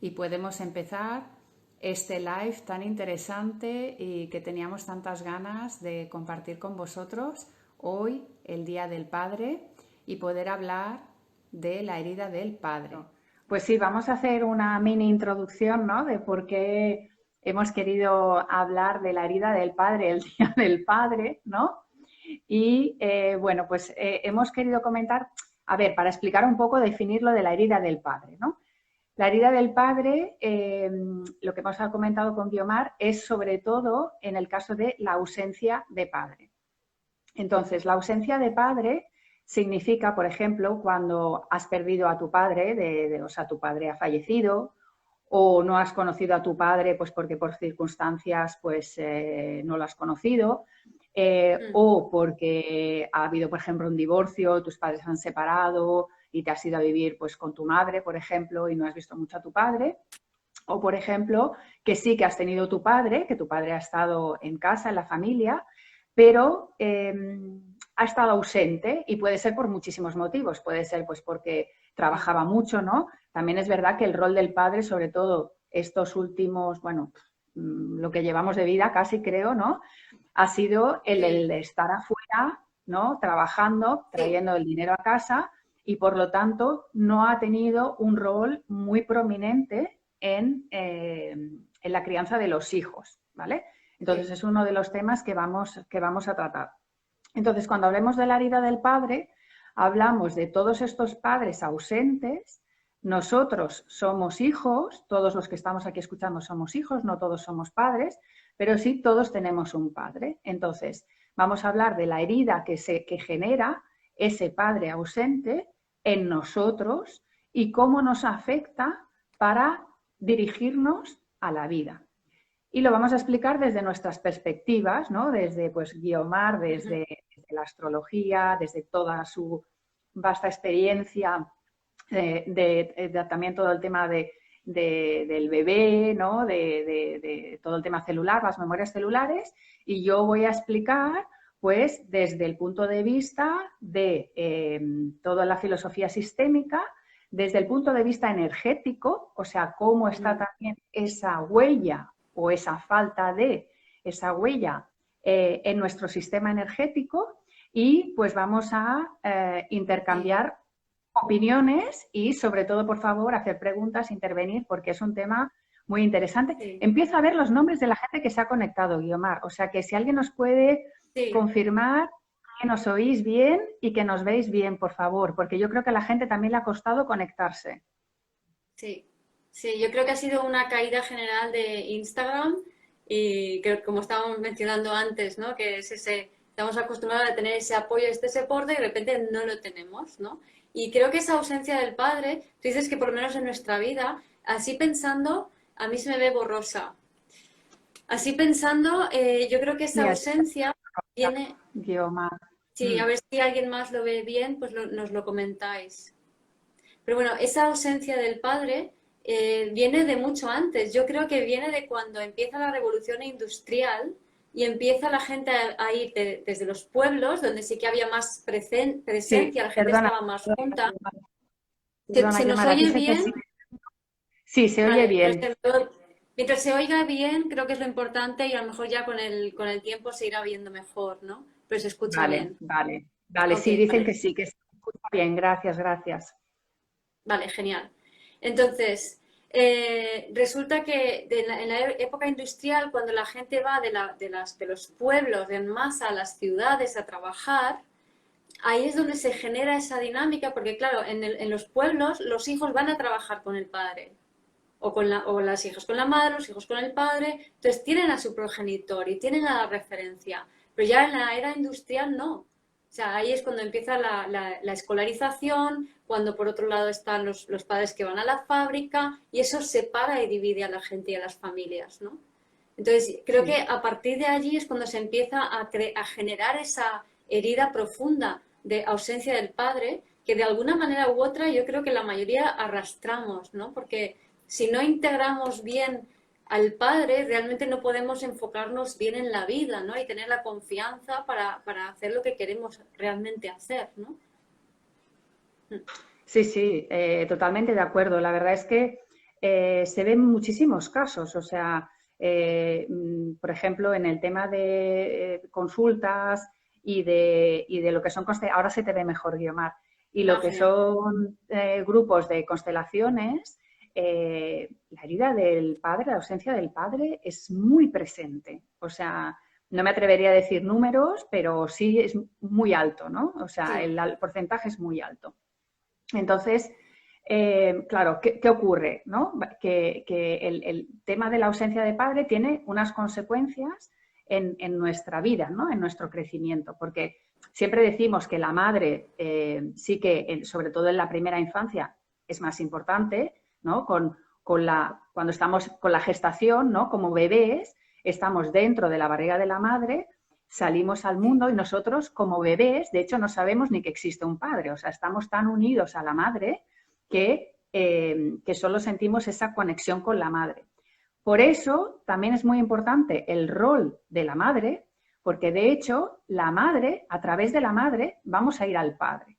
y podemos empezar este live tan interesante y que teníamos tantas ganas de compartir con vosotros hoy, el Día del Padre, y poder hablar de la herida del padre. Pues sí, vamos a hacer una mini introducción, ¿no?, de por qué hemos querido hablar de la herida del padre, el Día del Padre, ¿no? Y bueno, pues hemos querido comentar, a ver, para explicar un poco, definir lo de la herida del padre, ¿no? La herida del padre, lo que hemos comentado con Guiomar, es sobre todo en el caso de la ausencia de padre. Entonces, la ausencia de padre significa, por ejemplo, cuando has perdido a tu padre, o sea, tu padre ha fallecido, o no has conocido a tu padre pues porque por circunstancias pues no lo has conocido, o porque ha habido, por ejemplo, un divorcio, tus padres se han separado y te has ido a vivir pues con tu madre, por ejemplo, y no has visto mucho a tu padre. O, por ejemplo, que sí que has tenido tu padre, que tu padre ha estado en casa, en la familia, pero ha estado ausente, y puede ser por muchísimos motivos. Puede ser pues porque trabajaba mucho, ¿no? También es verdad que el rol del padre, sobre todo estos últimos, bueno, lo que llevamos de vida casi, creo, ¿no?, ha sido el de estar afuera, ¿no?, trabajando, trayendo el dinero a casa, y por lo tanto no ha tenido un rol muy prominente en la crianza de los hijos, ¿vale? Entonces es uno de los temas que vamos a tratar. Entonces, cuando hablemos de la herida del padre, hablamos de todos estos padres ausentes. Nosotros somos hijos, todos los que estamos aquí escuchando somos hijos, no todos somos padres, pero sí todos tenemos un padre. Entonces, vamos a hablar de la herida que genera ese padre ausente en nosotros y cómo nos afecta para dirigirnos a la vida. Y lo vamos a explicar desde nuestras perspectivas, ¿no? Desde pues Guiomar, desde la astrología, desde toda su vasta experiencia de también todo el tema del bebé, ¿no?, de todo el tema celular, las memorias celulares, y yo voy a explicar pues desde el punto de vista de toda la filosofía sistémica, desde el punto de vista energético, o sea, cómo está también esa huella o esa falta de esa huella en nuestro sistema energético, y pues vamos a intercambiar opiniones y, sobre todo, por favor, hacer preguntas, intervenir, porque es un tema muy interesante. Empiezo a ver los nombres de la gente que se ha conectado, Guiomar, o sea que si alguien nos puede confirmar que nos oís bien y que nos veis bien, por favor, porque yo creo que a la gente también le ha costado conectarse. Sí, sí, yo creo que ha sido una caída general de Instagram y que, como estábamos mencionando antes, ¿no?, que es estamos acostumbrados a tener ese apoyo, este soporte, y de repente no lo tenemos, ¿no? Y creo que esa ausencia del padre, tú dices que por lo menos en nuestra vida, así pensando, a mí se me ve borrosa. Así pensando, yo creo que esa Sí, ausencia viene... Guiomar. Sí, a ver si alguien más lo ve bien, pues nos lo comentáis. Pero bueno, esa ausencia del padre viene de mucho antes. Yo creo que viene de cuando empieza la revolución industrial y empieza la gente a ir desde los pueblos, donde sí que había más Sí, presencia, la gente perdona, estaba más junta. perdona, ¿Se nos Guiomar, aquí oye se te... bien? Sí, se oye Vale, bien. mientras se oiga bien, creo que es lo importante, y a lo mejor ya con el tiempo se irá viendo mejor, ¿no? Pero se escucha Vale, bien. vale, vale, Ok, sí, dicen vale. que se escucha bien, gracias, gracias. Vale, genial. Entonces, resulta que en la época industrial, cuando la gente va de los pueblos en masa a las ciudades a trabajar, ahí es donde se genera esa dinámica, porque claro, en los pueblos los hijos van a trabajar con el padre, o las hijas con la madre, los hijos con el padre, entonces tienen a su progenitor y tienen a la referencia, pero ya en la era industrial no. O sea, ahí es cuando empieza la escolarización, cuando por otro lado están los padres que van a la fábrica, y eso separa y divide a la gente y a las familias, ¿no? Entonces, creo que Sí, a partir de allí es cuando se empieza a generar esa herida profunda de ausencia del padre, que de alguna manera u otra yo creo que la mayoría arrastramos, ¿no? Porque si no integramos bien al padre, realmente no podemos enfocarnos bien en la vida, ¿no? Y tener la confianza para hacer lo que queremos realmente hacer, ¿no? sí, sí, totalmente de acuerdo. La verdad es que se ven muchísimos casos, o sea, por ejemplo, en el tema de consultas y de lo que son, ahora se te ve mejor, Guiomar, y lo Ah, que genial. son grupos de constelaciones, la herida del padre, la ausencia del padre es muy presente. O sea, no me atrevería a decir números, pero sí es muy alto, ¿no? O sea, Sí, el porcentaje es muy alto. Entonces, claro, ¿qué ocurre? ¿No? Que el tema de la ausencia de padre tiene unas consecuencias en nuestra vida, ¿no? En nuestro crecimiento, porque siempre decimos que la madre sí que, sobre todo en la primera infancia, es más importante, ¿no? Cuando estamos con la gestación, ¿no? Como bebés, estamos dentro de la barriga de la madre, salimos al sí, mundo y nosotros como bebés, de hecho, no sabemos ni que existe un padre, o sea, estamos tan unidos a la madre que solo sentimos esa conexión con la madre. Por eso también es muy importante el rol de la madre, porque de hecho la madre, a través de la madre, vamos a ir al padre.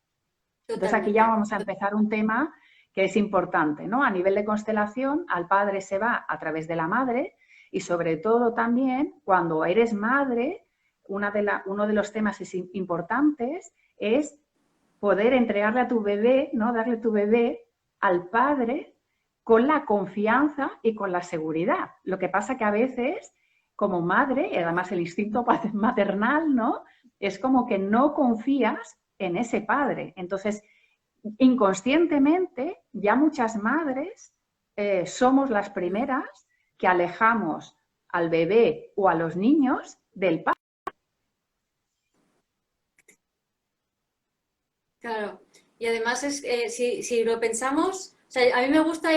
Entonces aquí ya totalmente. vamos a empezar un tema que es importante, ¿no? A nivel de constelación, al padre se va a través de la madre y sobre todo también cuando eres madre, uno de los temas importantes es poder entregarle a tu bebé, ¿no? Darle tu bebé al padre con la confianza y con la seguridad. Lo que pasa que a veces, como madre, y además el instinto maternal, ¿no? Es como que no confías en ese padre. Entonces, inconscientemente, ya muchas madres somos las primeras que alejamos al bebé o a los niños del padre. Claro, y además si lo pensamos, o sea, a mí me gusta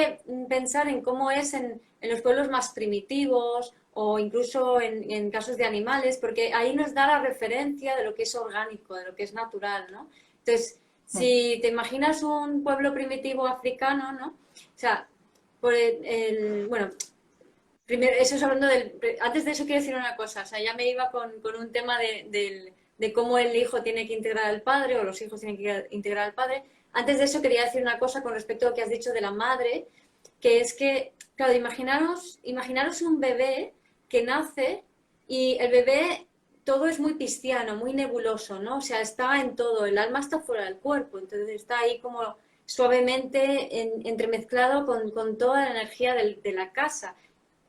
pensar en cómo es en los pueblos más primitivos o incluso en casos de animales, porque ahí nos da la referencia de lo que es orgánico, de lo que es natural, ¿no? Entonces, si te imaginas un pueblo primitivo africano, ¿no? O sea, bueno, primero, eso es hablando del... Antes de eso quiero decir una cosa, o sea, ya me iba con un tema de cómo el hijo tiene que integrar al padre o los hijos tienen que integrar al padre. Antes de eso quería decir una cosa con respecto a lo que has dicho de la madre, que es que, claro, imaginaros un bebé que nace y el bebé todo es muy pisciano, muy nebuloso, ¿no? O sea, está en todo, el alma está fuera del cuerpo, entonces está ahí como suavemente entremezclado con toda la energía de la casa,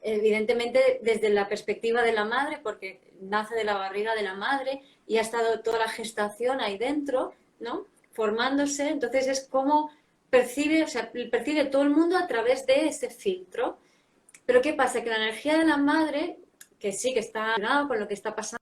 evidentemente desde la perspectiva de la madre, porque nace de la barriga de la madre y ha estado toda la gestación ahí dentro, ¿no? Formándose, entonces es como percibe, o sea, percibe todo el mundo a través de ese filtro. Pero ¿qué pasa? Que la energía de la madre, que sí que está relacionado con lo que está pasando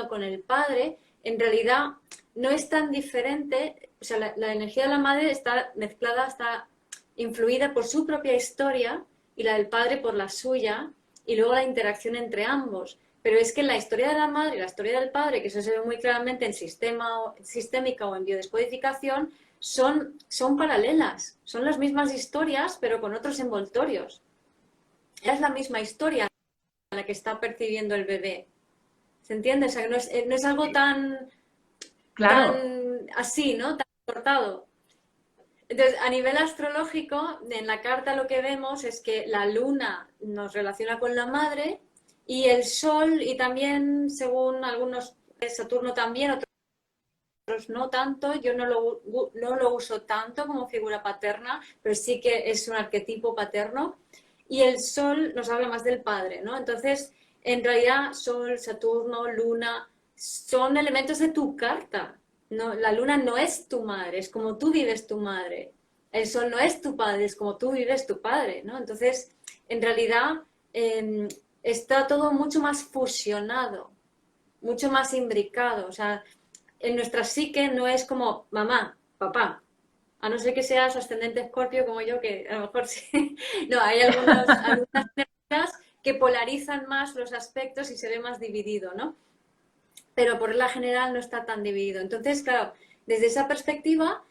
con el padre, en realidad no es tan diferente, o sea, la energía de la madre está mezclada, está influida por su propia historia y la del padre por la suya, y luego la interacción entre ambos. Pero es que la historia de la madre y la historia del padre, que eso se ve muy claramente en sistémica o en biodescodificación, son paralelas, son las mismas historias, pero con otros envoltorios. Es la misma historia la que está percibiendo el bebé. ¿Se entiende? O sea, que no es algo Claro, tan así, ¿no? Tan cortado. Entonces, a nivel astrológico, en la carta lo que vemos es que la luna nos relaciona con la madre y el sol, y también, según algunos, Saturno también, otros no tanto. Yo no lo uso tanto como figura paterna, pero sí que es un arquetipo paterno. Y el sol nos habla más del padre, ¿no? Entonces, en realidad, sol, Saturno, luna, son elementos de tu carta. No, la luna no es tu madre, es como tú vives tu madre. El sol no es tu padre, es como tú vives tu padre, ¿no? Entonces, en realidad, está todo mucho más fusionado, mucho más imbricado. O sea, en nuestra psique no es como mamá, papá, a no ser que seas ascendente escorpio como yo, que a lo mejor sí. No, hay algunas energías que polarizan más los aspectos y se ve más dividido, ¿no? Pero por la general no está tan dividido. Entonces, claro, desde esa perspectiva,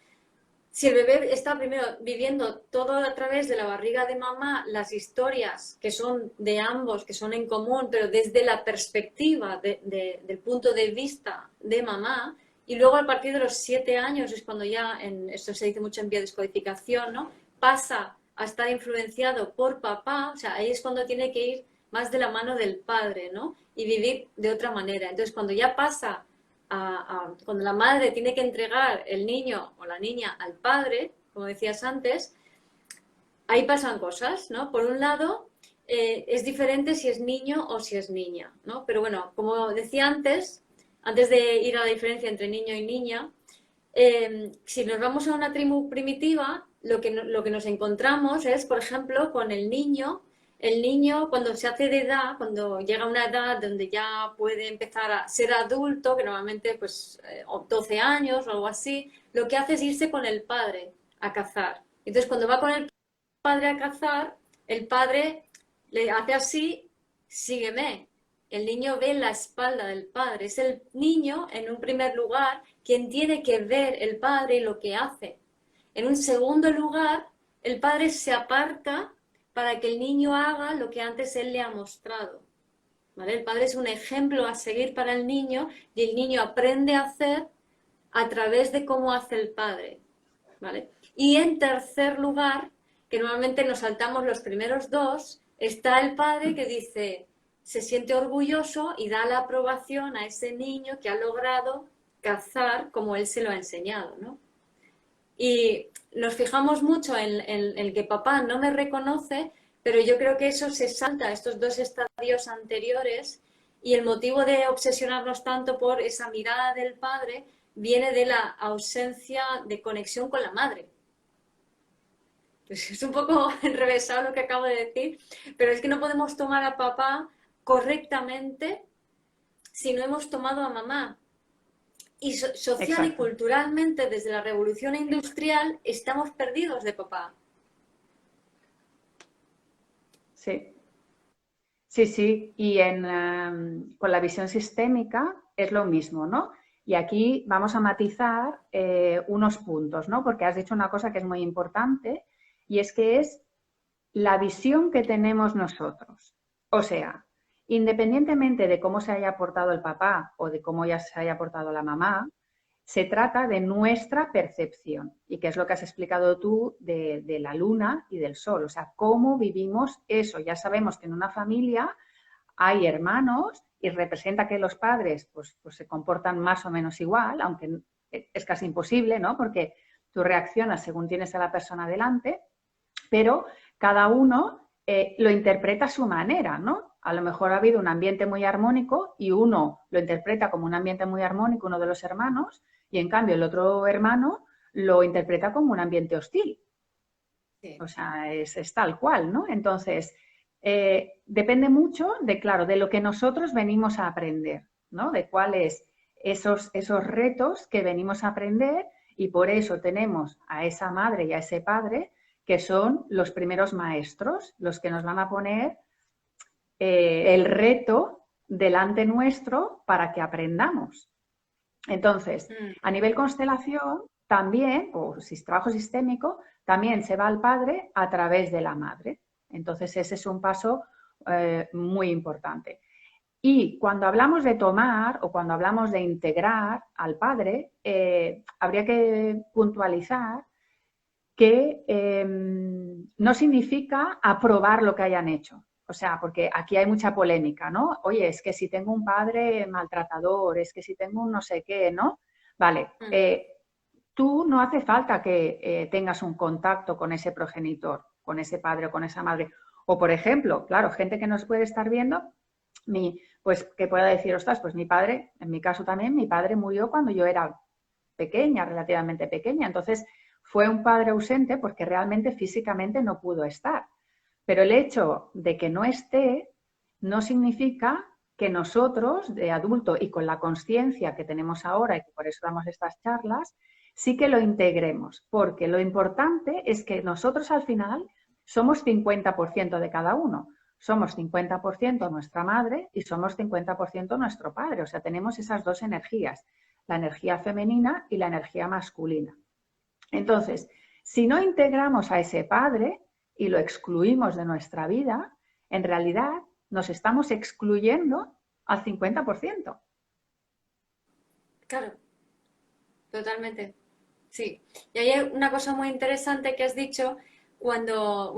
si el bebé está primero viviendo todo a través de la barriga de mamá, las historias que son de ambos, que son en común, pero desde la perspectiva del punto de vista de mamá, y luego a partir de los 7 años es cuando ya, esto se dice mucho en biodescodificación, ¿no? Pasa a estar influenciado por papá, o sea, ahí es cuando tiene que ir más de la mano del padre, ¿no? Y vivir de otra manera. Entonces, cuando ya pasa cuando la madre tiene que entregar el niño o la niña al padre, como decías antes, ahí pasan cosas, ¿no? Por un lado, es diferente si es niño o si es niña, ¿no? Pero bueno, como decía antes de ir a la diferencia entre niño y niña, si nos vamos a una tribu primitiva, lo que nos encontramos es, por ejemplo, con el niño cuando se hace de edad, cuando llega a una edad donde ya puede empezar a ser adulto, que normalmente pues 12 años o algo así, lo que hace es irse con el padre a cazar. Entonces, cuando va con el padre a cazar, el padre le hace así, sígueme. El niño ve la espalda del padre. Es el niño, en un primer lugar, quien tiene que ver el padre y lo que hace. En un segundo lugar, el padre se aparta para que el niño haga lo que antes él le ha mostrado. ¿Vale? El padre es un ejemplo a seguir para el niño y el niño aprende a hacer a través de cómo hace el padre. ¿Vale? Y en tercer lugar, que normalmente nos saltamos los primeros dos, está el padre que dice, se siente orgulloso y da la aprobación a ese niño que ha logrado cazar como él se lo ha enseñado, ¿no? Y nos fijamos mucho en que papá no me reconoce, pero yo creo que eso se salta, estos dos estadios anteriores, y el motivo de obsesionarnos tanto por esa mirada del padre viene de la ausencia de conexión con la madre. Pues es un poco enrevesado lo que acabo de decir, pero es que no podemos tomar a papá correctamente si no hemos tomado a mamá. Y social y Exacto. culturalmente, desde la revolución industrial, estamos perdidos de papá. Sí, sí, sí. Y con la visión sistémica es lo mismo, ¿no? Y aquí vamos a matizar unos puntos, ¿no? Porque has dicho una cosa que es muy importante y es que es la visión que tenemos nosotros. O sea, independientemente de cómo se haya portado el papá o de cómo ya se haya portado la mamá, se trata de nuestra percepción y que es lo que has explicado tú de la luna y del sol, o sea, cómo vivimos eso. Ya sabemos que en una familia hay hermanos y representa que los padres pues se comportan más o menos igual, aunque es casi imposible, ¿no? Porque tú reaccionas según tienes a la persona delante, pero cada uno lo interpreta a su manera, ¿no? A lo mejor ha habido un ambiente muy armónico y uno lo interpreta como un ambiente muy armónico, uno de los hermanos, y en cambio el otro hermano lo interpreta como un ambiente hostil. Sí. O sea, es tal cual, ¿no? Entonces, depende mucho de, claro, de lo que nosotros venimos a aprender, ¿no? De cuáles esos retos que venimos a aprender y por eso tenemos a esa madre y a ese padre que son los primeros maestros, los que nos van a poner el reto delante nuestro para que aprendamos. Entonces, a nivel constelación, también, o si trabajo sistémico, también se va al padre a través de la madre. Entonces, ese es un paso muy importante. Y cuando hablamos de tomar o cuando hablamos de integrar al padre, habría que puntualizar que no significa aprobar lo que hayan hecho. O sea, porque aquí hay mucha polémica, ¿no? Oye, es que si tengo un padre maltratador, es que si tengo un no sé qué, ¿no? Vale, tú no hace falta que tengas un contacto con ese progenitor, con ese padre o con esa madre. O, por ejemplo, claro, gente que nos puede estar viendo, pues que pueda decir, ostras, pues mi padre, en mi caso también, mi padre murió cuando yo era pequeña, relativamente pequeña. Entonces, fue un padre ausente porque realmente físicamente no pudo estar. Pero el hecho de que no esté no significa que nosotros, de adulto y con la conciencia que tenemos ahora y que por eso damos estas charlas, sí que lo integremos, porque lo importante es que nosotros al final somos 50% de cada uno. Somos 50% nuestra madre y somos 50% nuestro padre. O sea, tenemos esas dos energías, la energía femenina y la energía masculina. Entonces, si no integramos a ese padre y lo excluimos de nuestra vida, en realidad nos estamos excluyendo al 50%. Claro, totalmente. Sí. Y hay una cosa muy interesante que has dicho, cuando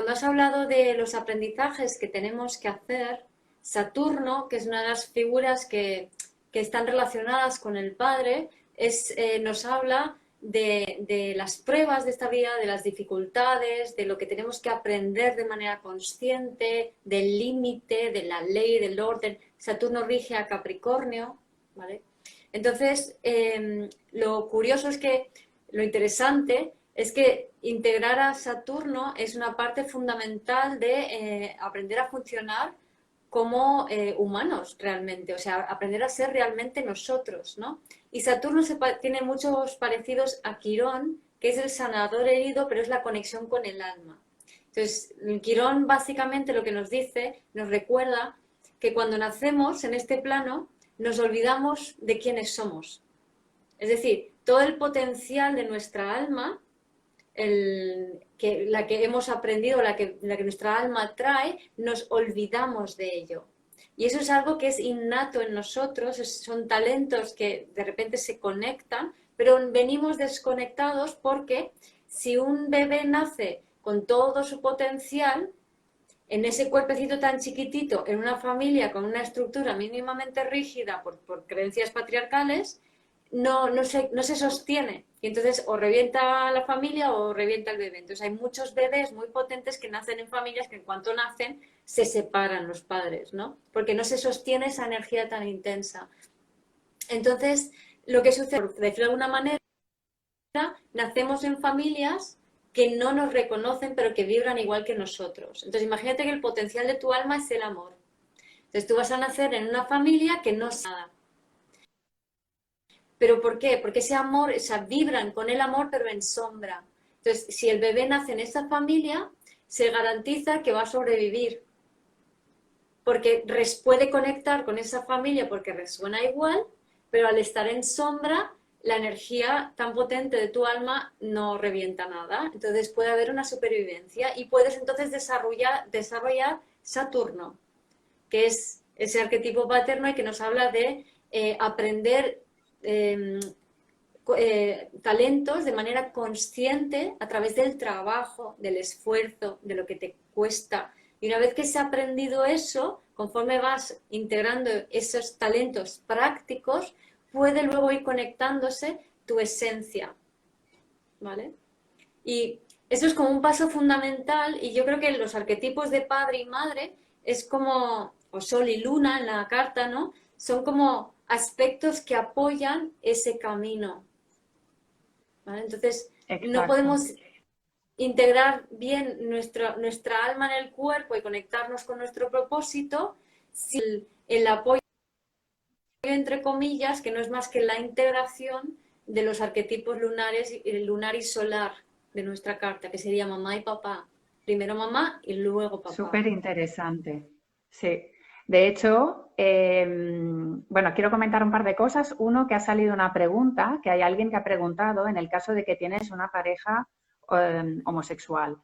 has hablado de los aprendizajes que tenemos que hacer, Saturno, que es una de las figuras que están relacionadas con el padre, nos habla de las pruebas de esta vida, de las dificultades, de lo que tenemos que aprender de manera consciente, del límite, de la ley, del orden. Saturno rige a Capricornio, ¿vale? Entonces, lo curioso es que, lo interesante es que integrar a Saturno es una parte fundamental de aprender a funcionar como humanos realmente, o sea, aprender a ser realmente nosotros, ¿no? Y Saturno tiene muchos parecidos a Quirón, que es el sanador herido, pero es la conexión con el alma. Entonces, Quirón básicamente lo que nos dice, nos recuerda que cuando nacemos en este plano, nos olvidamos de quiénes somos. Es decir, todo el potencial de nuestra alma, la que hemos aprendido, la que nuestra alma trae, nos olvidamos de ello. Y eso es algo que es innato en nosotros, son talentos que de repente se conectan, pero venimos desconectados porque si un bebé nace con todo su potencial, en ese cuerpecito tan chiquitito, en una familia con una estructura mínimamente rígida por creencias patriarcales, no se sostiene. Y entonces o revienta la familia o revienta el bebé. Entonces hay muchos bebés muy potentes que nacen en familias que en cuanto nacen se separan los padres, ¿no? Porque no se sostiene esa energía tan intensa. Entonces, lo que sucede, por decirlo de alguna manera, nacemos en familias que no nos reconocen pero que vibran igual que nosotros. Entonces imagínate que el potencial de tu alma es el amor. Entonces tú vas a nacer en una familia que no es nada. ¿Pero por qué? Porque ese amor, vibran con el amor pero en sombra. Entonces si el bebé nace en esa familia, se garantiza que va a sobrevivir. Porque puede conectar con esa familia porque resuena igual, pero al estar en sombra la energía tan potente de tu alma no revienta nada. Entonces puede haber una supervivencia y puedes entonces desarrollar Saturno, que es ese arquetipo paterno y que nos habla de aprender talentos de manera consciente a través del trabajo, del esfuerzo, de lo que te cuesta. Y una vez que se ha aprendido eso, conforme vas integrando esos talentos prácticos, puede luego ir conectándose tu esencia, ¿vale? Y eso es como un paso fundamental y yo creo que los arquetipos de padre y madre es como, o sol y luna en la carta, ¿no? Son como aspectos que apoyan ese camino, ¿vale? Entonces, no Exacto. podemos integrar bien nuestra alma en el cuerpo y conectarnos con nuestro propósito si el apoyo, entre comillas, que no es más que la integración de los arquetipos lunares, el lunar y solar de nuestra carta, que sería mamá y papá. Primero mamá y luego papá. Súper interesante. Sí. De hecho, bueno, quiero comentar un par de cosas. Uno, que ha salido una pregunta, que hay alguien que ha preguntado en el caso de que tienes una pareja homosexual.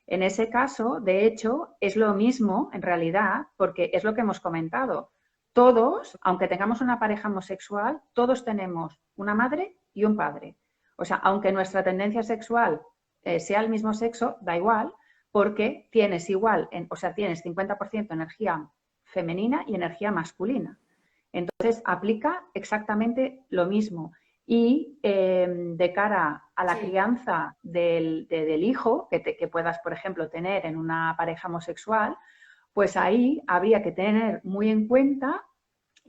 En ese caso, de hecho, es lo mismo en realidad, porque es lo que hemos comentado. Todos, aunque tengamos una pareja homosexual, todos tenemos una madre y un padre. O sea, aunque nuestra tendencia sexual sea el mismo sexo, da igual, porque tienes igual, o sea, tienes 50% energía femenina y energía masculina. Entonces, aplica exactamente lo mismo. Y de cara a la crianza del hijo que puedas, por ejemplo, tener en una pareja homosexual, pues ahí habría que tener muy en cuenta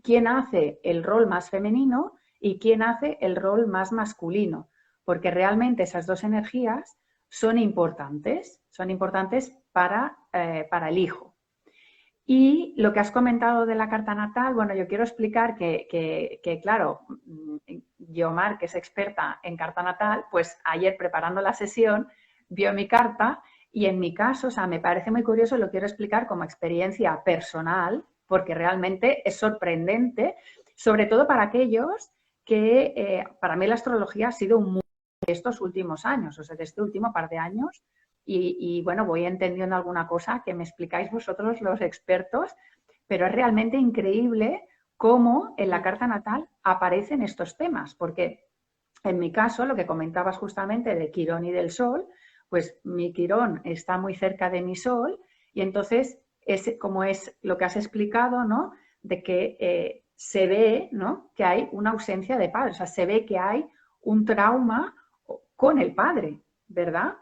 quién hace el rol más femenino y quién hace el rol más masculino, porque realmente esas dos energías son importantes para el hijo. Y lo que has comentado de la carta natal, bueno, yo quiero explicar que claro, Guiomar, que es experta en carta natal, pues ayer preparando la sesión vio mi carta y en mi caso, o sea, me parece muy curioso, lo quiero explicar como experiencia personal, porque realmente es sorprendente, sobre todo para aquellos que, para mí la astrología ha sido un mundo de estos últimos años, o sea, de este último par de años, y bueno, voy entendiendo alguna cosa que me explicáis vosotros los expertos, pero es realmente increíble cómo en la carta natal aparecen estos temas, porque en mi caso, lo que comentabas justamente de Quirón y del Sol, pues mi Quirón está muy cerca de mi Sol y entonces es como es lo que has explicado, ¿no? De que se ve, ¿no? Que hay una ausencia de padre, o sea, se ve que hay un trauma con el padre, ¿verdad?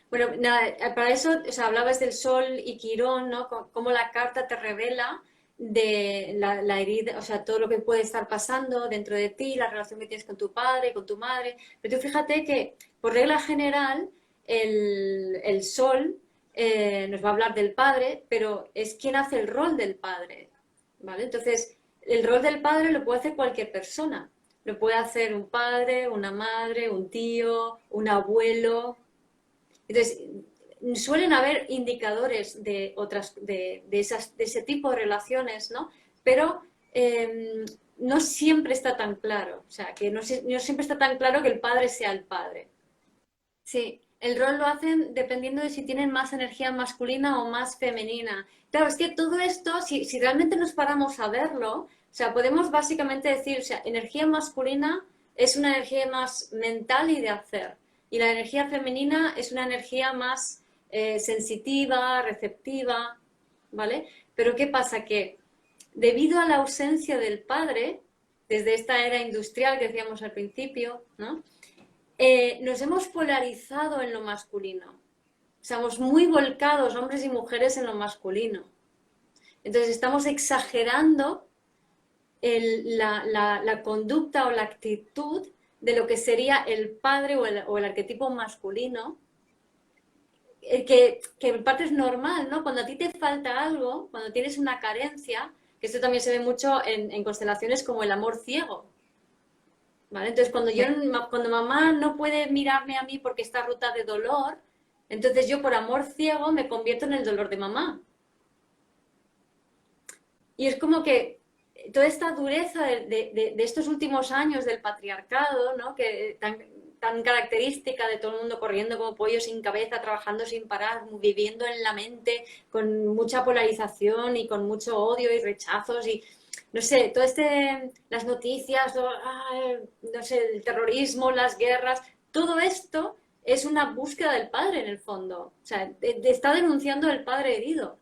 Bueno, nada, para eso, o sea, hablabas del Sol y Quirón, ¿no? Cómo la carta te revela de la herida, o sea, todo lo que puede estar pasando dentro de ti, la relación que tienes con tu padre, con tu madre. Pero tú fíjate que, por regla general, el Sol nos va a hablar del padre, pero es quien hace el rol del padre, ¿vale? Entonces, el rol del padre lo puede hacer cualquier persona. Lo puede hacer un padre, una madre, un tío, un abuelo. Entonces, suelen haber indicadores de otras, de ese tipo de relaciones, ¿no? Pero no siempre está tan claro. O sea, que no siempre está tan claro que el padre sea el padre. Sí, el rol lo hacen dependiendo de si tienen más energía masculina o más femenina. Claro, es que todo esto, si realmente nos paramos a verlo, o sea, podemos básicamente decir, o sea, energía masculina es una energía más mental y de hacer, y la energía femenina es una energía más sensitiva, receptiva, ¿vale? Pero ¿qué pasa? Que debido a la ausencia del padre, desde esta era industrial que decíamos al principio, ¿no? Nos hemos polarizado en lo masculino. Estamos muy volcados, hombres y mujeres, en lo masculino. Entonces estamos exagerando la conducta o la actitud de lo que sería el padre o el arquetipo masculino, que en parte es normal, ¿no? Cuando a ti te falta algo, cuando tienes una carencia, que esto también se ve mucho en constelaciones como el amor ciego. ¿Vale? Entonces, cuando mamá no puede mirarme a mí porque está rota de dolor, entonces yo por amor ciego me convierto en el dolor de mamá. Y es como que toda esta dureza de estos últimos años del patriarcado, ¿no? Que tan característica de todo el mundo corriendo como pollo sin cabeza, trabajando sin parar, viviendo en la mente, con mucha polarización y con mucho odio y rechazos y no sé, las noticias, no sé, el terrorismo, las guerras, todo esto es una búsqueda del padre en el fondo. O sea, está denunciando el padre herido.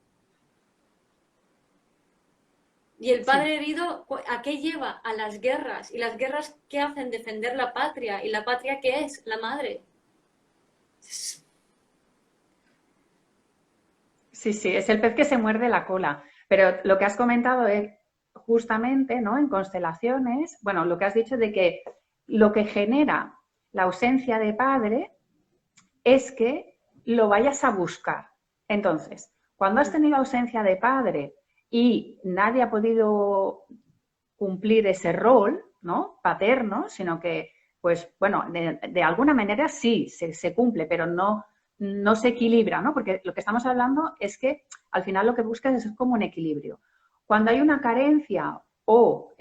Y el Sí. padre herido, ¿a qué lleva? A las guerras. ¿Y las guerras qué hacen? Defender la patria. ¿Y la patria qué es? La madre. Sí, sí, es el pez que se muerde la cola. Pero lo que has comentado es justamente, ¿no? En constelaciones, bueno, lo que has dicho de que lo que genera la ausencia de padre es que lo vayas a buscar. Entonces, cuando has tenido ausencia de padre y nadie ha podido cumplir ese rol, ¿no? Paterno, sino que, pues, bueno, de alguna manera sí se cumple, pero no se equilibra, ¿no? Porque lo que estamos hablando es que al final lo que buscas es como un equilibrio. Cuando hay una carencia o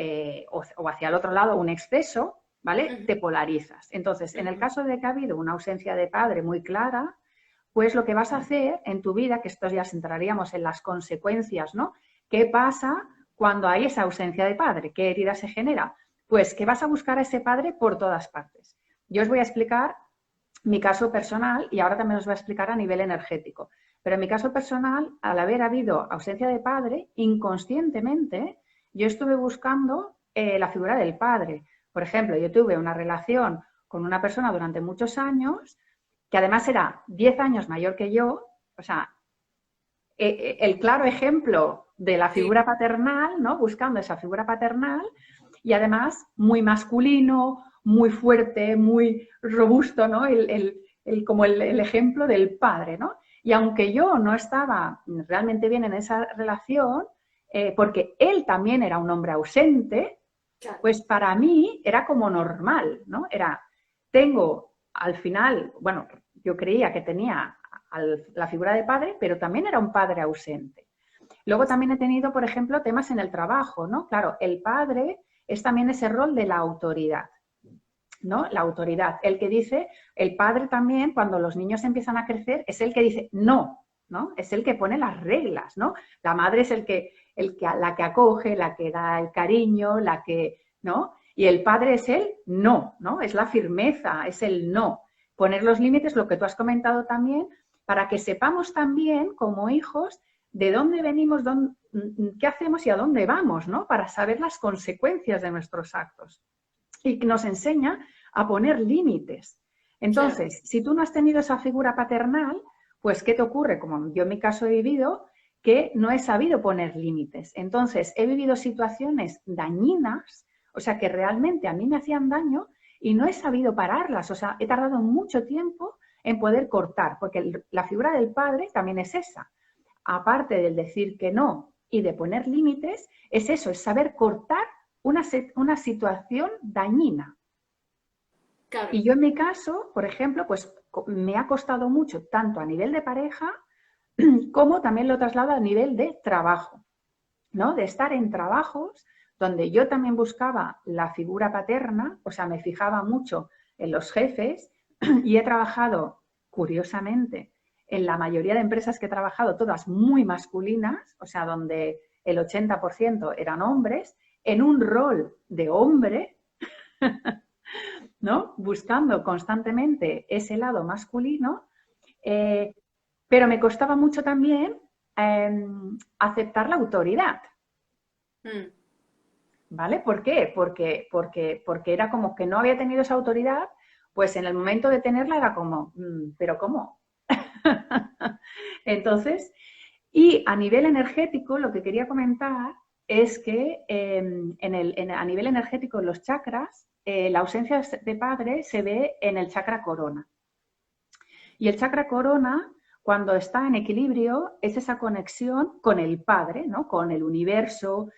hacia el otro lado un exceso, ¿vale? Te polarizas. Entonces, en el caso de que ha habido una ausencia de padre muy clara, pues lo que vas a hacer en tu vida, que esto ya centraríamos en las consecuencias, ¿no? ¿Qué pasa cuando hay esa ausencia de padre? ¿Qué herida se genera? Pues que vas a buscar a ese padre por todas partes. Yo os voy a explicar mi caso personal y ahora también os voy a explicar a nivel energético. Pero en mi caso personal, al haber habido ausencia de padre, inconscientemente yo estuve buscando la figura del padre. Por ejemplo, yo tuve una relación con una persona durante muchos años que además era 10 años mayor que yo, o sea, el claro ejemplo de la Sí. figura paternal, ¿no? Buscando esa figura paternal y además muy masculino, muy fuerte, muy robusto, ¿no? Como el ejemplo del padre, ¿no? Y aunque yo no estaba realmente bien en esa relación, porque él también era un hombre ausente, Claro. pues para mí era como normal, ¿no? Tengo al final, bueno, yo creía que tenía la figura de padre, pero también era un padre ausente. Luego también he tenido, por ejemplo, temas en el trabajo, ¿no? Claro, el padre es también ese rol de la autoridad, ¿no? La autoridad. El que dice, el padre también, cuando los niños empiezan a crecer, es el que dice no, ¿no? Es el que pone las reglas, ¿no? La madre es la que acoge, la que da el cariño, ¿no? Y el padre es el no, ¿no? Es la firmeza, es el no. poner los límites, lo que tú has comentado también, para que sepamos también como hijos de dónde venimos, qué hacemos y a dónde vamos, ¿no? Para saber las consecuencias de nuestros actos. Y nos enseña a poner límites. Entonces, si tú no has tenido esa figura paternal, pues ¿qué te ocurre? Como yo en mi caso he vivido, que no he sabido poner límites. Entonces, he vivido situaciones dañinas, o sea, que realmente a mí me hacían daño y no he sabido pararlas. O sea, he tardado mucho tiempo en poder cortar, porque la figura del padre también es esa. Aparte del decir que no y de poner límites, es eso, es saber cortar una situación dañina. Claro. Y yo en mi caso, por ejemplo, pues me ha costado mucho, tanto a nivel de pareja, como también lo traslado a nivel de trabajo, ¿no? De estar en trabajos donde yo también buscaba la figura paterna, o sea, me fijaba mucho en los jefes y he trabajado, curiosamente, en la mayoría de empresas que he trabajado, todas muy masculinas, o sea, donde el 80% eran hombres, en un rol de hombre, ¿no? Buscando constantemente ese lado masculino, pero me costaba mucho también aceptar la autoridad. ¿Vale? ¿Por qué? Porque era como que no había tenido esa autoridad, pues en el momento de tenerla era como, ¿pero cómo? Entonces, y a nivel energético, lo que quería comentar es que a nivel energético, en los chakras, la ausencia de padre se ve en el chakra corona. Y el chakra corona, cuando está en equilibrio, es esa conexión con el padre, ¿no? Con el universo,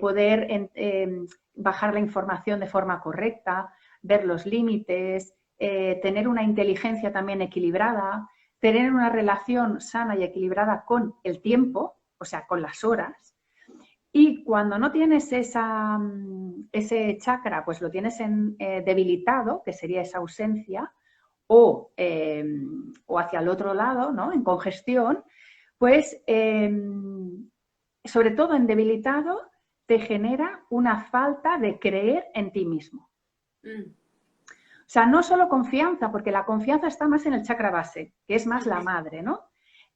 poder bajar la información de forma correcta, ver los límites, tener una inteligencia también equilibrada, tener una relación sana y equilibrada con el tiempo, o sea, con las horas. Y cuando no tienes ese chakra, pues lo tienes debilitado, que sería esa ausencia, o hacia el otro lado, ¿no? En congestión, pues sobre todo en debilitado te genera una falta de creer en ti mismo. O sea, no solo confianza, porque la confianza está más en el chakra base, que es más la madre, ¿no?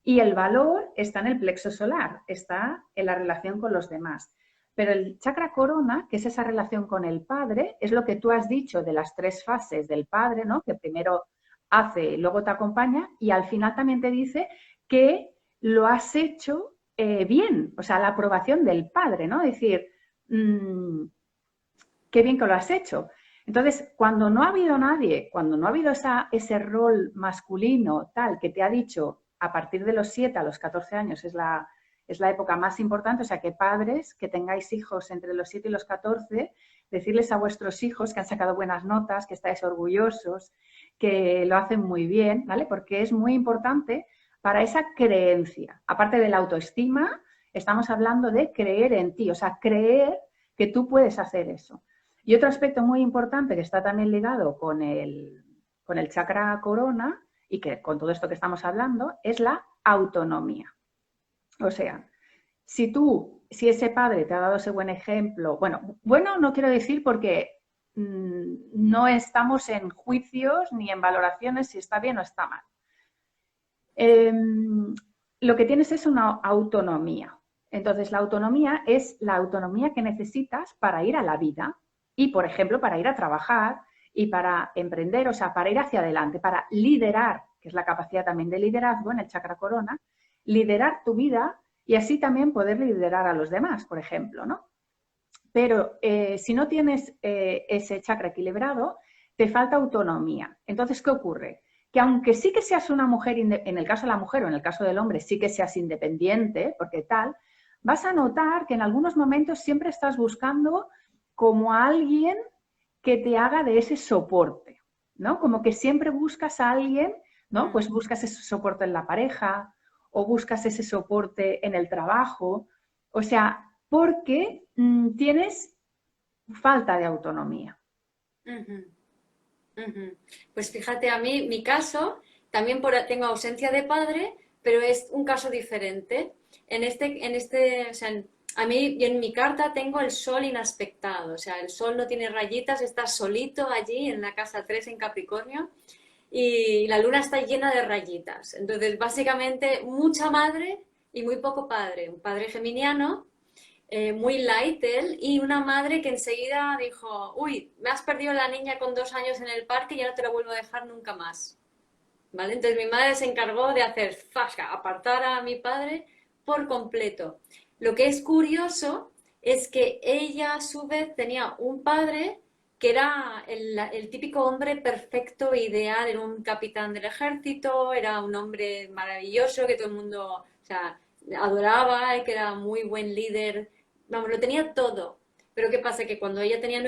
Y el valor está en el plexo solar, está en la relación con los demás. Pero el chakra corona, que es esa relación con el padre, es lo que tú has dicho de las 3 fases del padre, ¿no? Que primero hace, luego te acompaña y al final también te dice que lo has hecho bien, o sea, la aprobación del padre, ¿no? Es decir, qué bien que lo has hecho. Entonces, cuando no ha habido nadie, cuando no ha habido ese rol masculino tal que te ha dicho a partir de los 7 a los 14 años es la época más importante, o sea que padres que tengáis hijos entre los 7 y los 14, decirles a vuestros hijos que han sacado buenas notas, que estáis orgullosos, que lo hacen muy bien, ¿vale? Porque es muy importante para esa creencia. Aparte de la autoestima, estamos hablando de creer en ti, o sea, creer que tú puedes hacer eso. Y otro aspecto muy importante que está también ligado con el chakra corona y que con todo esto que estamos hablando es la autonomía. O sea, si ese padre te ha dado ese buen ejemplo, bueno no quiero decir porque no estamos en juicios ni en valoraciones si está bien o está mal. Lo que tienes es una autonomía. Entonces, la autonomía es la autonomía que necesitas para ir a la vida y, por ejemplo, para ir a trabajar y para emprender, o sea, para ir hacia adelante, para liderar, que es la capacidad también de liderazgo en el chakra corona, liderar tu vida y así también poder liderar a los demás, por ejemplo, ¿no? Pero si no tienes ese chakra equilibrado, te falta autonomía. Entonces, ¿qué ocurre? Que aunque sí que seas una mujer, en el caso de la mujer o en el caso del hombre, sí que seas independiente, porque tal, vas a notar que en algunos momentos siempre estás buscando como a alguien que te haga de ese soporte, ¿no? Como que siempre buscas a alguien, ¿no? Pues buscas ese soporte en la pareja o buscas ese soporte en el trabajo, o sea, porque tienes falta de autonomía. Pues fíjate, a mí, mi caso, también tengo ausencia de padre, pero es un caso diferente. O sea, a mí, yo en mi carta tengo el sol inaspectado, o sea, el sol no tiene rayitas, está solito allí en la casa 3 en Capricornio. y la luna está llena de rayitas. Entonces, básicamente, mucha madre y muy poco padre. Un padre geminiano, muy light él, y una madre que enseguida dijo, uy, me has perdido la niña con 2 años en el parque y ya no te la vuelvo a dejar nunca más. ¿Vale? Entonces mi madre se encargó de hacer fasca, apartar a mi padre por completo. Lo que es curioso es que ella a su vez tenía un padre que era el típico hombre perfecto, ideal, era un capitán del ejército, era un hombre maravilloso que todo el mundo, o sea, adoraba, que era muy buen líder, vamos, lo tenía todo. Pero ¿qué pasa? Que cuando ella tenía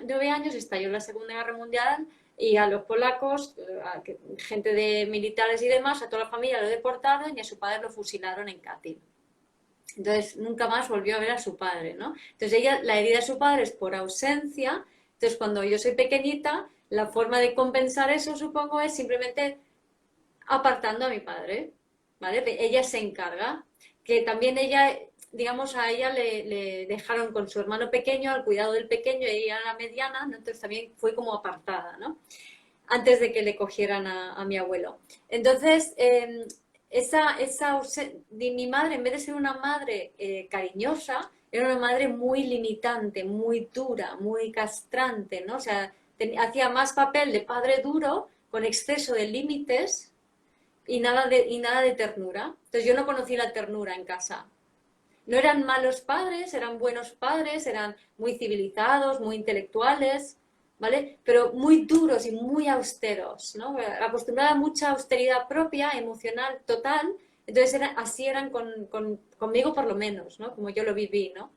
9 años estalló la Segunda Guerra Mundial y a los polacos, a gente de militares y demás, a toda la familia lo deportaron y a su padre lo fusilaron en Katyn. Entonces nunca más volvió a ver a su padre, ¿no? Entonces ella, la herida de su padre es por ausencia. Entonces cuando yo soy pequeñita, la forma de compensar eso, supongo, es simplemente apartando a mi padre, ¿vale? Ella se encarga, que también ella, digamos, a ella le dejaron con su hermano pequeño, al cuidado del pequeño, y ella era la mediana, ¿no? Entonces también fue como apartada, ¿no? Antes de que le cogieran a mi abuelo. Entonces, mi madre, en vez de ser una madre cariñosa, era una madre muy limitante, muy dura, muy castrante, ¿no? O sea, hacía más papel de padre duro, con exceso de límites y nada de ternura. Entonces yo no conocí la ternura en casa. No eran malos padres, eran buenos padres, eran muy civilizados, muy intelectuales, ¿vale? Pero muy duros y muy austeros, ¿no? Acostumbrada a mucha austeridad propia, emocional, total. Entonces así eran conmigo por lo menos, ¿no? Como yo lo viví, ¿no?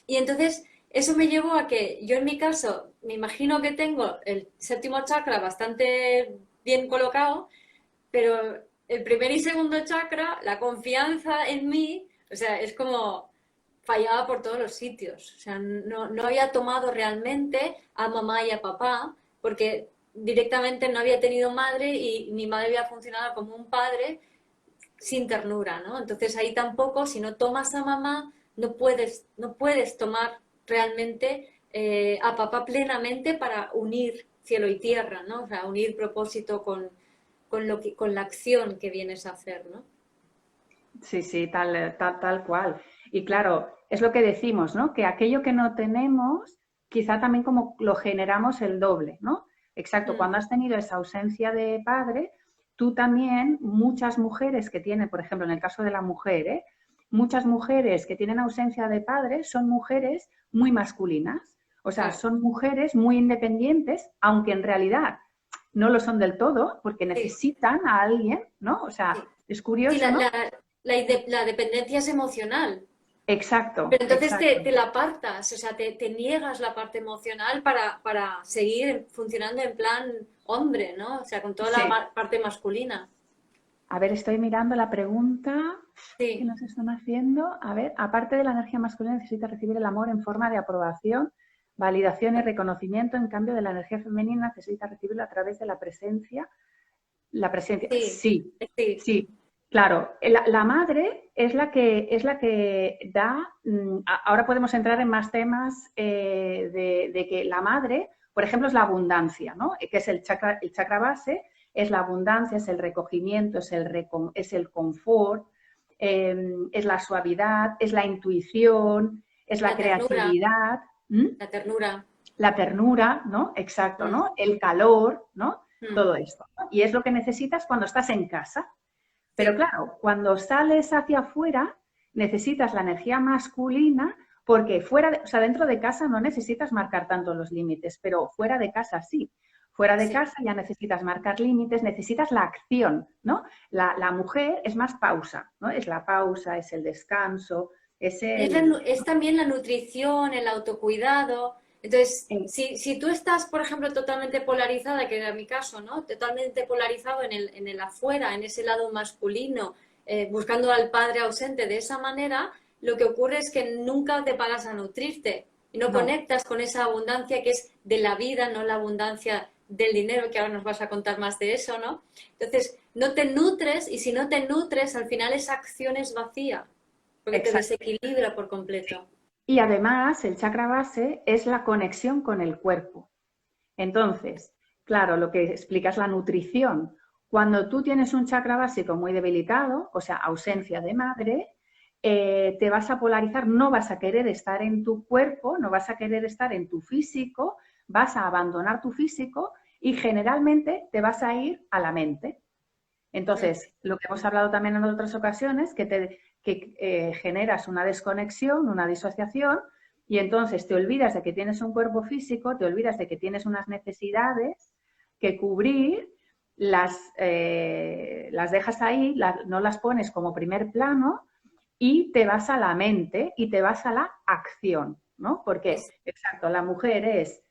Y entonces eso me llevó a que yo en mi caso me imagino que tengo el séptimo chakra bastante bien colocado, pero el primer y segundo chakra, la confianza en mí, o sea, es como fallaba por todos los sitios. O sea, no había tomado realmente a mamá y a papá, porque directamente no había tenido madre y mi madre había funcionado como un padre sin ternura, ¿no? Entonces ahí tampoco, si no tomas a mamá, no puedes tomar realmente a papá plenamente para unir cielo y tierra, ¿no? O sea, unir propósito con la acción que vienes a hacer, ¿no? Sí, sí, tal cual. Y claro, es lo que decimos, ¿no? Que aquello que no tenemos, quizá también como lo generamos el doble, ¿no? Exacto, Mm, cuando has tenido esa ausencia de padre, tú también, muchas mujeres que tienen, por ejemplo, en el caso de la mujer, ¿eh? Muchas mujeres que tienen ausencia de padre son mujeres muy masculinas, o sea, claro. son mujeres muy independientes, aunque en realidad no lo son del todo, porque Sí, necesitan a alguien, ¿no? O sea, sí. es Sí, curioso, ¿no? la dependencia es emocional. Exacto, Pero entonces exacto. te la apartas, o sea, te niegas la parte emocional para seguir funcionando en plan hombre, ¿no? O sea, con toda la Sí. parte masculina. A ver, estoy mirando la pregunta que Sí, nos están haciendo. A ver, aparte de la energía masculina, necesita recibir el amor en forma de aprobación, validación y reconocimiento. En cambio, de la energía femenina necesita recibirlo a través de la presencia. La presencia, sí, sí, sí, sí. Claro, la madre es la que da. Ahora podemos entrar en más temas de que la madre, por ejemplo, es la abundancia, ¿no? Que es el chakra base, es la abundancia, es el recogimiento, es el confort, es la suavidad, es la intuición, es la la ternura, creatividad, ¿m? la ternura. La ternura, ¿no? Exacto, Mm, ¿no? El calor, ¿no? mm, Todo esto, ¿no? Y es lo que necesitas cuando estás en casa. Pero sí, claro, cuando sales hacia afuera, necesitas la energía masculina porque o sea, dentro de casa no necesitas marcar tanto los límites, pero fuera de casa sí. Fuera de sí. casa ya necesitas marcar límites, necesitas la acción, ¿no? La mujer es más pausa, ¿no? Es la pausa, es el descanso, es el... Es también la nutrición, el autocuidado. Entonces, el- si tú estás, por ejemplo, totalmente polarizada, que era mi caso, ¿no? Totalmente polarizado en el afuera, en ese lado masculino, buscando al padre ausente de esa manera, lo que ocurre es que nunca te paras a nutrirte y no no, conectas con esa abundancia que es de la vida, no la abundancia del dinero, que ahora nos vas a contar más de eso, ¿no? Entonces, no te nutres y si no te nutres, al final esa acción es vacía porque te exacto. desequilibra por completo. Y además, el chakra base es la conexión con el cuerpo. Entonces, claro, lo que explica es la nutrición. Cuando tú tienes un chakra básico muy debilitado, o sea, ausencia de madre, te vas a polarizar, no vas a querer estar en tu cuerpo, no vas a querer estar en tu físico, vas a abandonar tu físico y generalmente te vas a ir a la mente. Entonces, lo que hemos hablado también en otras ocasiones, que generas una desconexión, una disociación, y entonces te olvidas de que tienes un cuerpo físico, te olvidas de que tienes unas necesidades que cubrir, las dejas ahí, no las pones como primer plano y te vas a la mente y te vas a la acción, ¿no? Porque, exacto, la mujer es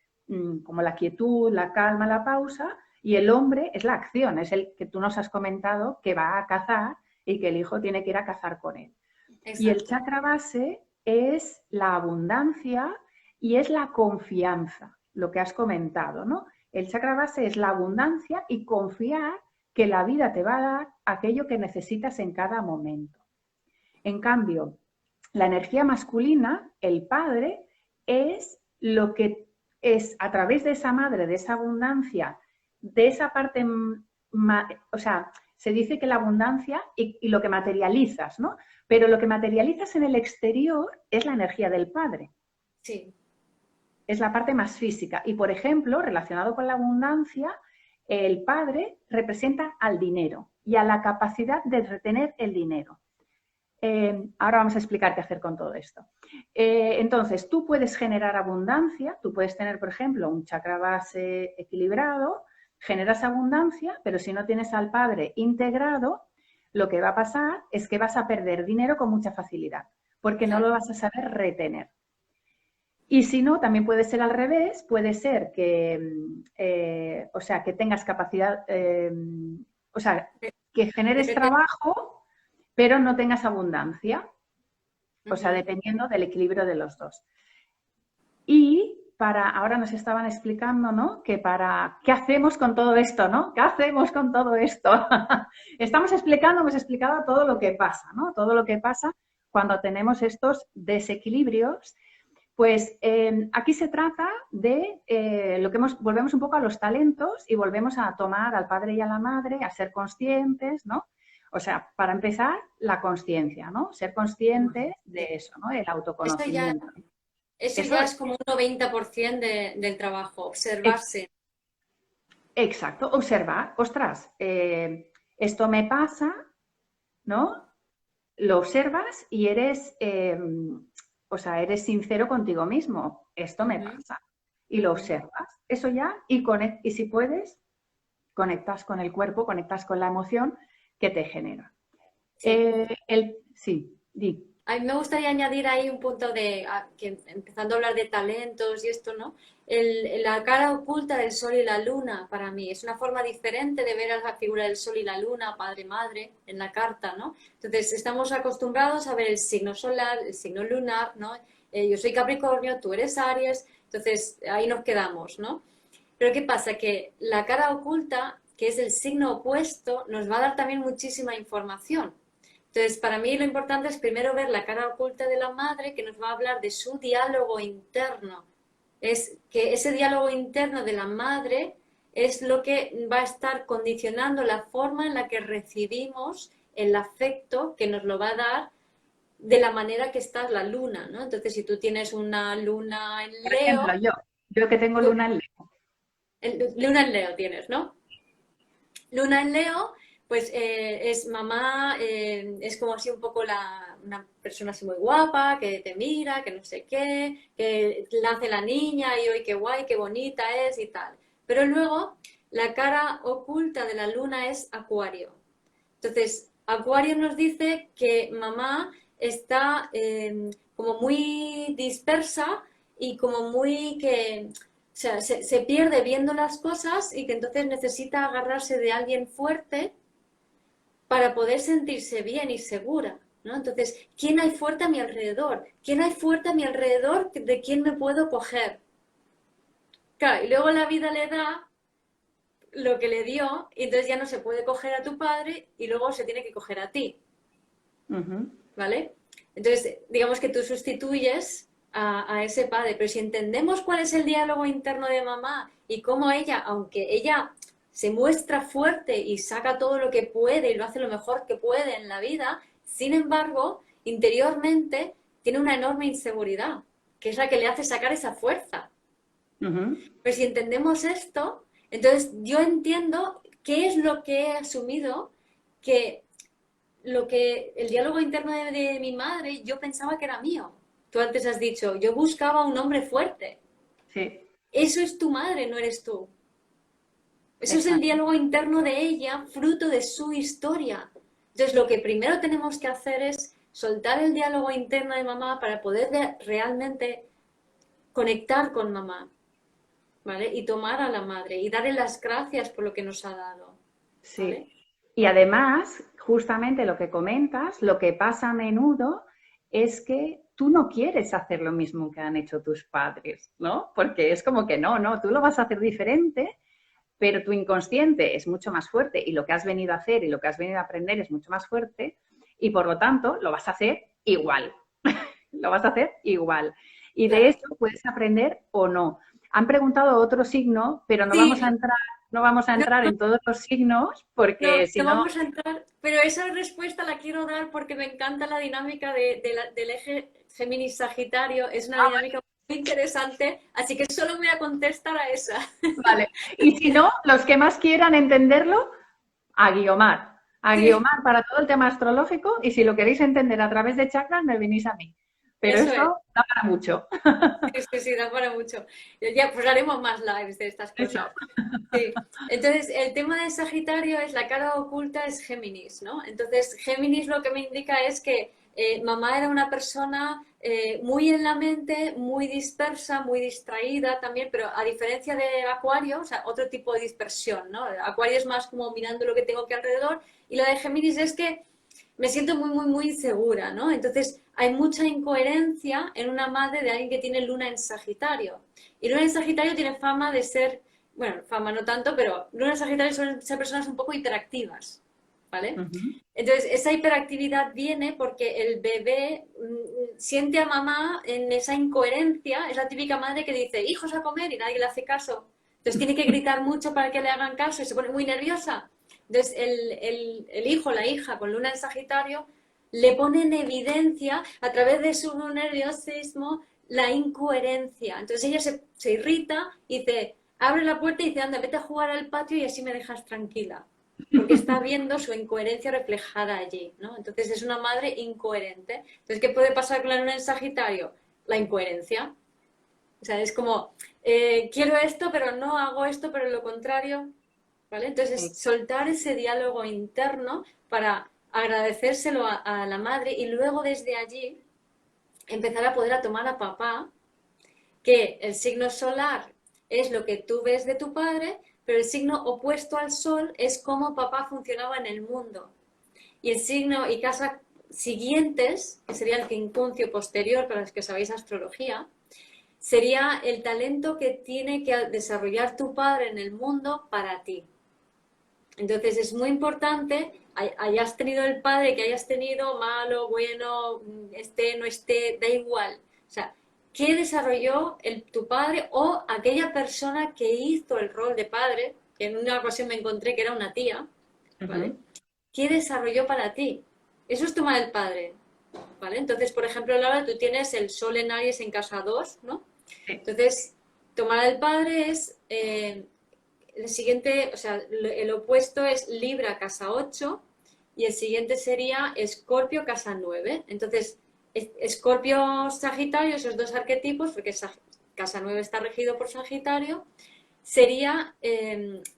como la quietud, la calma, la pausa, y el hombre es la acción, es el que tú nos has comentado que va a cazar y que el hijo tiene que ir a cazar con él. Exacto. Y el chakra base es la abundancia y es la confianza, lo que has comentado, ¿no? El chakra base es la abundancia y confiar que la vida te va a dar aquello que necesitas en cada momento. En cambio, la energía masculina, el padre, es lo que es a través de esa madre, de esa abundancia, de esa parte, o sea, se dice que la abundancia y lo que materializas, ¿no? Pero lo que materializas en el exterior es la energía del padre. Sí. Es la parte más física. Y, por ejemplo, relacionado con la abundancia, el padre representa al dinero y a la capacidad de retener el dinero. Ahora vamos a explicar qué hacer con todo esto. Entonces, tú puedes generar abundancia, tú puedes tener, por ejemplo, un chakra base equilibrado, generas abundancia, pero si no tienes al padre integrado, lo que va a pasar es que vas a perder dinero con mucha facilidad, porque no lo vas a saber retener. Y si no, también puede ser al revés, puede ser que, o sea, que tengas capacidad, o sea, que generes trabajo, pero no tengas abundancia, o sea, dependiendo del equilibrio de los dos. Y ahora nos estaban explicando, ¿no? ¿Qué hacemos con todo esto, ¿no? ¿Qué hacemos con todo esto? Hemos explicado todo lo que pasa, ¿no? Todo lo que pasa cuando tenemos estos desequilibrios. Pues aquí se trata de volvemos un poco a los talentos y volvemos a tomar al padre y a la madre, a ser conscientes, ¿no? O sea, para empezar, la consciencia, ¿no? Ser consciente de eso, ¿no? El autoconocimiento. Eso ya es como un 90% del trabajo, observarse. Exacto, observar, ostras, esto me pasa, ¿no? Lo observas y eres sincero contigo mismo. Esto me pasa. Y lo observas. Eso ya, y si puedes, conectas con el cuerpo, conectas con la emoción que te genera. Sí, di. A mí me gustaría añadir ahí un punto que empezando a hablar de talentos y esto, ¿no? La cara oculta del sol y la luna para mí es una forma diferente de ver a la figura del sol y la luna, padre-madre, en la carta, ¿no? Entonces, estamos acostumbrados a ver el signo solar, el signo lunar, ¿no? Yo soy Capricornio, tú eres Aries, entonces ahí nos quedamos, ¿no? Pero ¿qué pasa? Que la cara oculta, que es el signo opuesto, nos va a dar también muchísima información. Entonces, para mí lo importante es primero ver la cara oculta de la madre, que nos va a hablar de su diálogo interno. Es que ese diálogo interno de la madre es lo que va a estar condicionando la forma en la que recibimos el afecto que nos lo va a dar de la manera que está la luna, ¿no? Entonces, si tú tienes una luna en Leo... Por ejemplo, yo que tengo luna en Leo. Luna en Leo tienes, ¿no? Luna en Leo, pues es mamá, es como así un poco una persona así muy guapa, que te mira, que no sé qué, que nace la niña y hoy qué guay, qué bonita es y tal. Pero luego la cara oculta de la luna es Acuario. Entonces, Acuario nos dice que mamá está como muy dispersa y como muy que... O sea, se pierde viendo las cosas y que entonces necesita agarrarse de alguien fuerte para poder sentirse bien y segura, ¿no? Entonces, ¿quién hay fuerte a mi alrededor? ¿Quién hay fuerte a mi alrededor de quién me puedo coger? Claro, y luego la vida le da lo que le dio y entonces ya no se puede coger a tu padre y luego se tiene que coger a ti. ¿Vale? Entonces, digamos que tú sustituyes a ese padre. Pero si entendemos cuál es el diálogo interno de mamá y cómo ella, aunque ella se muestra fuerte y saca todo lo que puede y lo hace lo mejor que puede en la vida, sin embargo, interiormente tiene una enorme inseguridad, que es la que le hace sacar esa fuerza. Pero si entendemos esto, entonces yo entiendo qué es lo que he asumido, que lo que el diálogo interno de mi madre yo pensaba que era mío. Tú antes has dicho, yo buscaba un hombre fuerte. Sí, Eso es tu madre, no eres tú. Eso es el exacto. diálogo interno de ella, fruto de su historia. Entonces, lo que primero tenemos que hacer es soltar el diálogo interno de mamá para poder realmente conectar con mamá, ¿vale? Y tomar a la madre y darle las gracias por lo que nos ha dado, Sí. ¿vale? Y además, justamente lo que comentas, lo que pasa a menudo es que tú no quieres hacer lo mismo que han hecho tus padres, ¿no? Porque es como que no, tú lo vas a hacer diferente, pero tu inconsciente es mucho más fuerte y lo que has venido a hacer y lo que has venido a aprender es mucho más fuerte y por lo tanto lo vas a hacer igual. Lo vas a hacer igual. Y de Claro. eso puedes aprender o no. Han preguntado otro signo, pero no vamos a Sí, entrar, no vamos a no, entrar en todos los signos no, porque si no no, vamos a entrar, pero esa respuesta la quiero dar porque me encanta la dinámica del eje Géminis-Sagitario, es una dinámica muy interesante, así que solo me voy a contestar a esa. vale. Y si no, los que más quieran entenderlo, a Guiomar. A Sí, Guiomar para todo el tema astrológico y si lo queréis entender a través de chakras, me venís a mí. Pero eso es. esto da para mucho. Sí, sí, sí, da para mucho. Ya, pues haremos más lives de estas Eso. cosas. Sí. Entonces, el tema de Sagitario es la cara oculta, es Géminis, ¿no? Entonces, Géminis lo que me indica es que mamá era una persona muy en la mente, muy dispersa, muy distraída también, pero a diferencia de Acuario, o sea, otro tipo de dispersión, ¿no? Acuario es más como mirando lo que tengo que alrededor y la de Géminis es que me siento muy, muy, muy insegura, ¿no? Entonces, hay mucha incoherencia en una madre de alguien que tiene luna en Sagitario. Y luna en Sagitario tiene fama de ser, bueno, fama no tanto, pero luna en Sagitario suelen ser personas un poco hiperactivas, ¿vale? Ujú. Entonces, esa hiperactividad viene porque el bebé siente a mamá en esa incoherencia. Es la típica madre que dice, hijos a comer y nadie le hace caso. Entonces tiene que gritar mucho para que le hagan caso y se pone muy nerviosa. Entonces el hijo, la hija con luna en Sagitario le pone en evidencia a través de su nerviosismo la incoherencia. Entonces ella se irrita y dice, abre la puerta y dice, anda, vete a jugar al patio y así me dejas tranquila porque está viendo su incoherencia reflejada allí, ¿no? Entonces es una madre incoherente. Entonces, ¿qué puede pasar con la luna en Sagitario? La incoherencia. O sea, es como, quiero esto, pero no hago esto, pero lo contrario, ¿vale? Entonces, soltar ese diálogo interno para agradecérselo a la madre y luego desde allí empezar a poder a tomar a papá que el signo solar es lo que tú ves de tu padre, pero el signo opuesto al sol es cómo papá funcionaba en el mundo. Y el signo y casa siguientes, que sería el quincuncio posterior para los que sabéis astrología, sería el talento que tiene que desarrollar tu padre en el mundo para ti. Entonces es muy importante, hayas tenido el padre que hayas tenido, malo, bueno, esté, no esté, da igual. O sea, ¿qué desarrolló tu padre o aquella persona que hizo el rol de padre? Que en una ocasión me encontré que era una tía, ¿vale? Ujú. ¿Qué desarrolló para ti? Eso es tomar el padre, ¿vale? Entonces, por ejemplo, Laura, tú tienes el sol en Aries en casa 2, ¿no? Sí. Entonces, tomar el padre es el siguiente, o sea, el opuesto es Libra, casa 8, y el siguiente sería Escorpio, casa 9. Entonces, Escorpio, Sagitario, esos dos arquetipos, porque casa 9 está regido por Sagitario, sería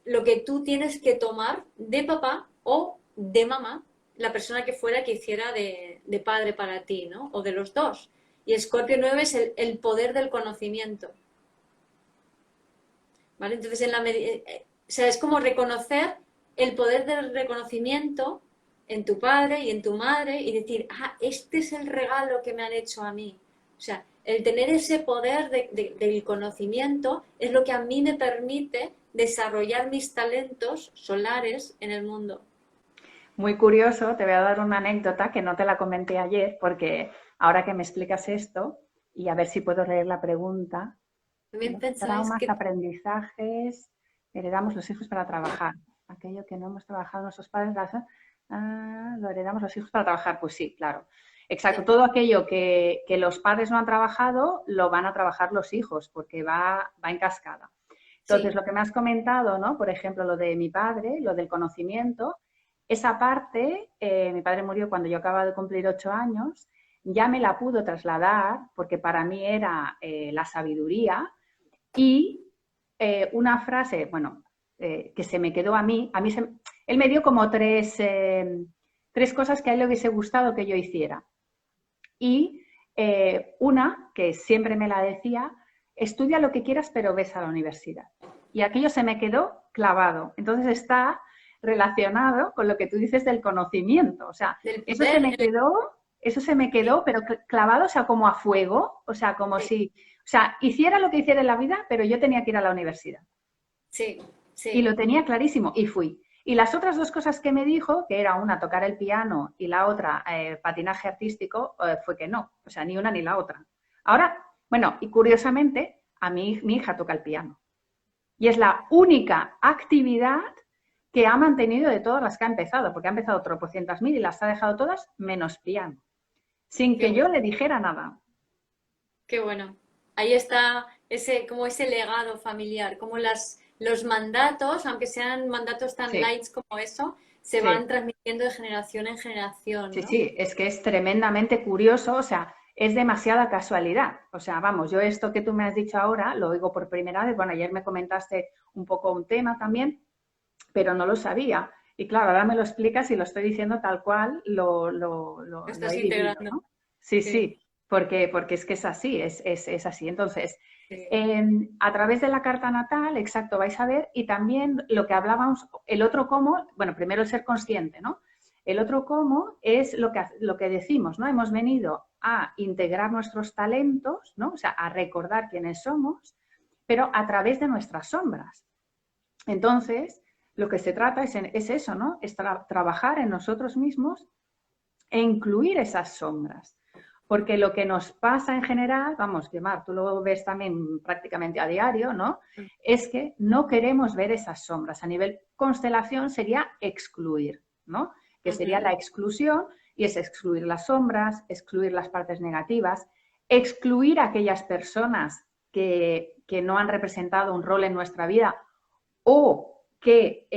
lo que tú tienes que tomar de papá o de mamá, la persona que fuera que hiciera de padre para ti, ¿no? O de los dos. Y Escorpio 9 es el poder del conocimiento. ¿Vale? Entonces, o sea, es como reconocer el poder del reconocimiento en tu padre y en tu madre y decir, ah, este es el regalo que me han hecho a mí. O sea, el tener ese poder del conocimiento es lo que a mí me permite desarrollar mis talentos solares en el mundo. Muy curioso, te voy a dar una anécdota que no te la comenté ayer porque ahora que me explicas esto, y a ver si puedo leer la pregunta. También Los pensáis traumas, que aprendizajes, heredamos los hijos para trabajar. Aquello que no hemos trabajado nuestros padres, lo heredamos los hijos para trabajar. Pues sí, claro. Exacto. sí, Todo aquello que los padres no han trabajado, lo van a trabajar los hijos, porque va en cascada. Entonces, sí, lo que me has comentado, ¿no? Por ejemplo, lo de mi padre, lo del conocimiento, esa parte, mi padre murió cuando yo acababa de cumplir 8 años, ya me la pudo trasladar, porque para mí era la sabiduría, y una frase, bueno, que se me quedó a mí él me dio como tres cosas que a él le hubiese gustado que yo hiciera. Y una, que siempre me la decía, estudia lo que quieras, pero ves a la universidad. Y aquello se me quedó clavado. Entonces está relacionado con lo que tú dices del conocimiento. O sea, del eso se poder me en el... quedó, eso se me Sí, quedó, pero clavado, o sea, como a fuego, o sea, como sí, si, o sea, hiciera lo que hiciera en la vida, pero yo tenía que ir a la universidad. sí, Y sí. lo tenía clarísimo y fui. Y las otras dos cosas que me dijo, que era una tocar el piano y la otra patinaje artístico, fue que no, o sea, ni una ni la otra. Ahora, bueno, y curiosamente, mi hija toca el piano. Y es la única actividad que ha mantenido de todas las que ha empezado, porque ha empezado tropocientas mil y las ha dejado todas menos piano, sin Qué que yo bueno, le dijera nada. qué bueno. Ahí está ese, como ese legado familiar, como los mandatos, aunque sean mandatos tan Sí, light como eso, se sí. van transmitiendo de generación en generación, Sí, ¿no? sí, es que es tremendamente curioso, o sea, es demasiada casualidad. O sea, vamos, yo esto que tú me has dicho ahora lo oigo por primera vez. Bueno, ayer me comentaste un poco un tema también, pero no lo sabía. Y claro, ahora me lo explicas y lo estoy diciendo tal cual Lo lo estás he vivido, integrando. ¿no? Sí, Sí, sí, porque es que es así, es así. Entonces, sí. a través de la carta natal, exacto, vais a ver, y también lo que hablábamos, el otro cómo, bueno, primero el ser consciente, ¿no? El otro cómo es lo que decimos, ¿no? Hemos venido a integrar nuestros talentos, ¿no? O sea, a recordar quiénes somos, pero a través de nuestras sombras. Entonces, lo que se trata es eso, ¿no? Es trabajar en nosotros mismos e incluir esas sombras. Porque lo que nos pasa en general, vamos, que Mar, tú lo ves también prácticamente a diario, ¿no? Es que no queremos ver esas sombras. A nivel constelación sería excluir, ¿no? Que sería la Ujú. exclusión, y es excluir las sombras, excluir las partes negativas, excluir a aquellas personas que no han representado un rol en nuestra vida o que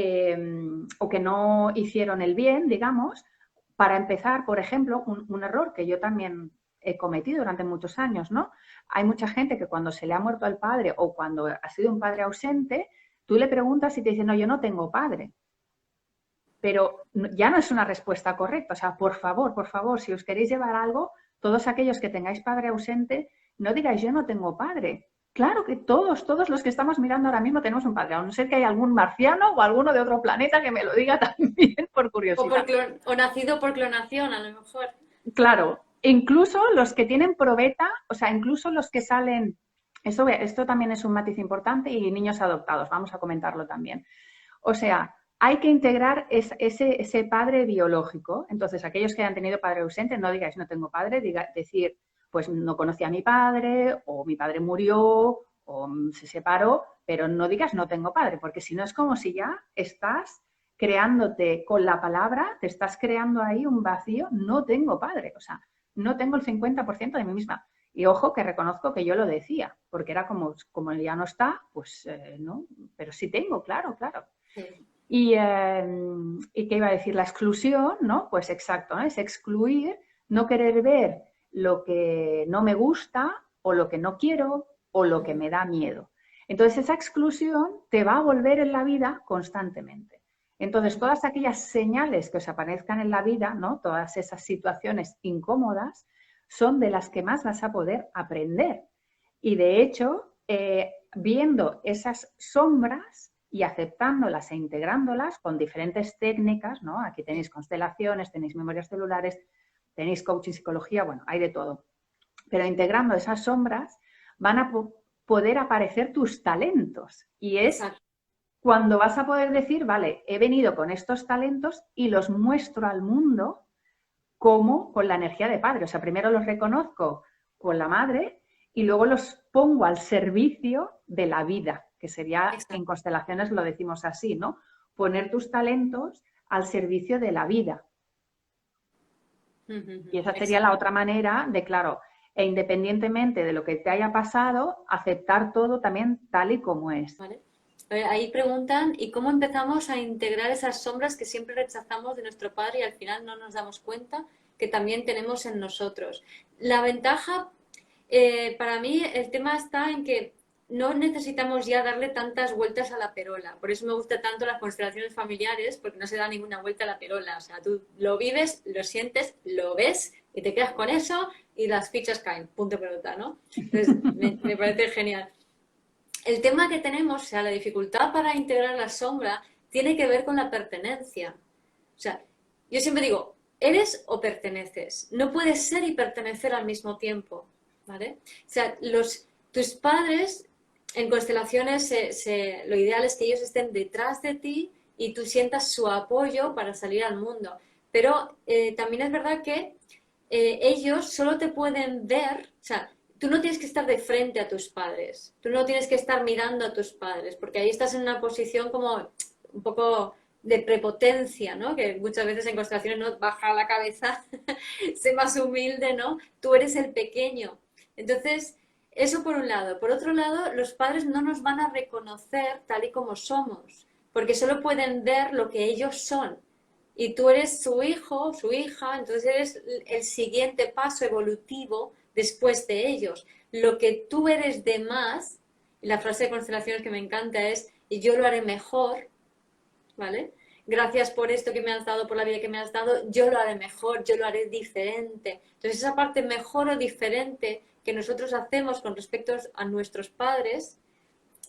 no hicieron el bien, digamos. Para empezar, por ejemplo, un error que yo también he cometido durante muchos años, ¿no? Hay mucha gente que cuando se le ha muerto el padre o cuando ha sido un padre ausente, tú le preguntas y te dicen, no, yo no tengo padre. Pero ya no es una respuesta correcta. O sea, por favor, si os queréis llevar algo, todos aquellos que tengáis padre ausente, no digáis yo no tengo padre. Claro que todos los que estamos mirando ahora mismo tenemos un padre, a no ser que haya algún marciano o alguno de otro planeta que me lo diga también por curiosidad. O nacido por clonación, a lo mejor. Claro, incluso los que tienen probeta, o sea, incluso los que salen, esto también es un matiz importante, y niños adoptados, vamos a comentarlo también. O sea, hay que integrar ese padre biológico. Entonces, aquellos que hayan tenido padre ausente, no digáis no tengo padre, decir, pues no conocí a mi padre, o mi padre murió, o se separó, pero no digas no tengo padre, porque si no es como si ya estás creándote con la palabra, te estás creando ahí un vacío, no tengo padre, o sea, no tengo el 50% de mí misma. Y ojo que reconozco que yo lo decía, porque era como él ya no está, pues no, pero sí tengo, claro, claro. Sí. ¿Y qué iba a decir? La exclusión, ¿no? Pues exacto, ¿no? Es excluir, no querer ver lo que no me gusta o lo que no quiero o lo que Ujú. me da miedo. Entonces esa exclusión te va a volver en la vida constantemente. Entonces Ujú. todas aquellas señales que os aparezcan en la vida, ¿no? Todas esas situaciones incómodas, son de las que más vas a poder aprender. Y de hecho, viendo esas sombras y aceptándolas e integrándolas con diferentes técnicas, ¿no? Aquí tenéis constelaciones, tenéis memorias celulares, tenéis coaching, psicología, bueno, hay de todo. Pero integrando esas sombras van a poder aparecer tus talentos. Y es Exacto. cuando vas a poder decir, vale, he venido con estos talentos y los muestro al mundo como con la energía de padre. O sea, primero los reconozco con la madre y luego los pongo al servicio de la vida, que sería, en Exacto. constelaciones lo decimos así, ¿no? Poner tus talentos al servicio de la vida. Y esa sería la Exacto. otra manera de, claro, e independientemente de lo que te haya pasado, aceptar todo también tal y como es. ¿Vale? A ver, ahí preguntan, ¿y cómo empezamos a integrar esas sombras que siempre rechazamos de nuestro padre y al final no nos damos cuenta que también tenemos en nosotros? La ventaja, para mí, el tema está en que no necesitamos ya darle tantas vueltas a la perola. Por eso me gusta tanto las constelaciones familiares, porque no se da ninguna vuelta a la perola. O sea, tú lo vives, lo sientes, lo ves y te quedas con eso y las fichas caen. Punto pelota, ¿no? Entonces, me parece genial. El tema que tenemos, o sea, la dificultad para integrar la sombra, tiene que ver con la pertenencia. O sea, yo siempre digo, eres o perteneces. No puedes ser y pertenecer al mismo tiempo, ¿vale? O sea, tus padres en constelaciones, lo ideal es que ellos estén detrás de ti y tú sientas su apoyo para salir al mundo. Pero también es verdad que ellos solo te pueden ver, o sea, tú no tienes que estar de frente a tus padres, tú no tienes que estar mirando a tus padres, porque ahí estás en una posición como un poco de prepotencia, ¿no? Que muchas veces en constelaciones no baja la cabeza, sé más humilde, ¿no? Tú eres el pequeño. Entonces, eso por un lado. Por otro lado, los padres no nos van a reconocer tal y como somos, porque solo pueden ver lo que ellos son. Y tú eres su hijo, su hija, entonces eres el siguiente paso evolutivo después de ellos. Lo que tú eres de más, y la frase de constelaciones que me encanta es, y yo lo haré mejor, ¿vale? Gracias por esto que me has dado, por la vida que me has dado, yo lo haré mejor, yo lo haré diferente. Entonces esa parte mejor o diferente que nosotros hacemos con respecto a nuestros padres,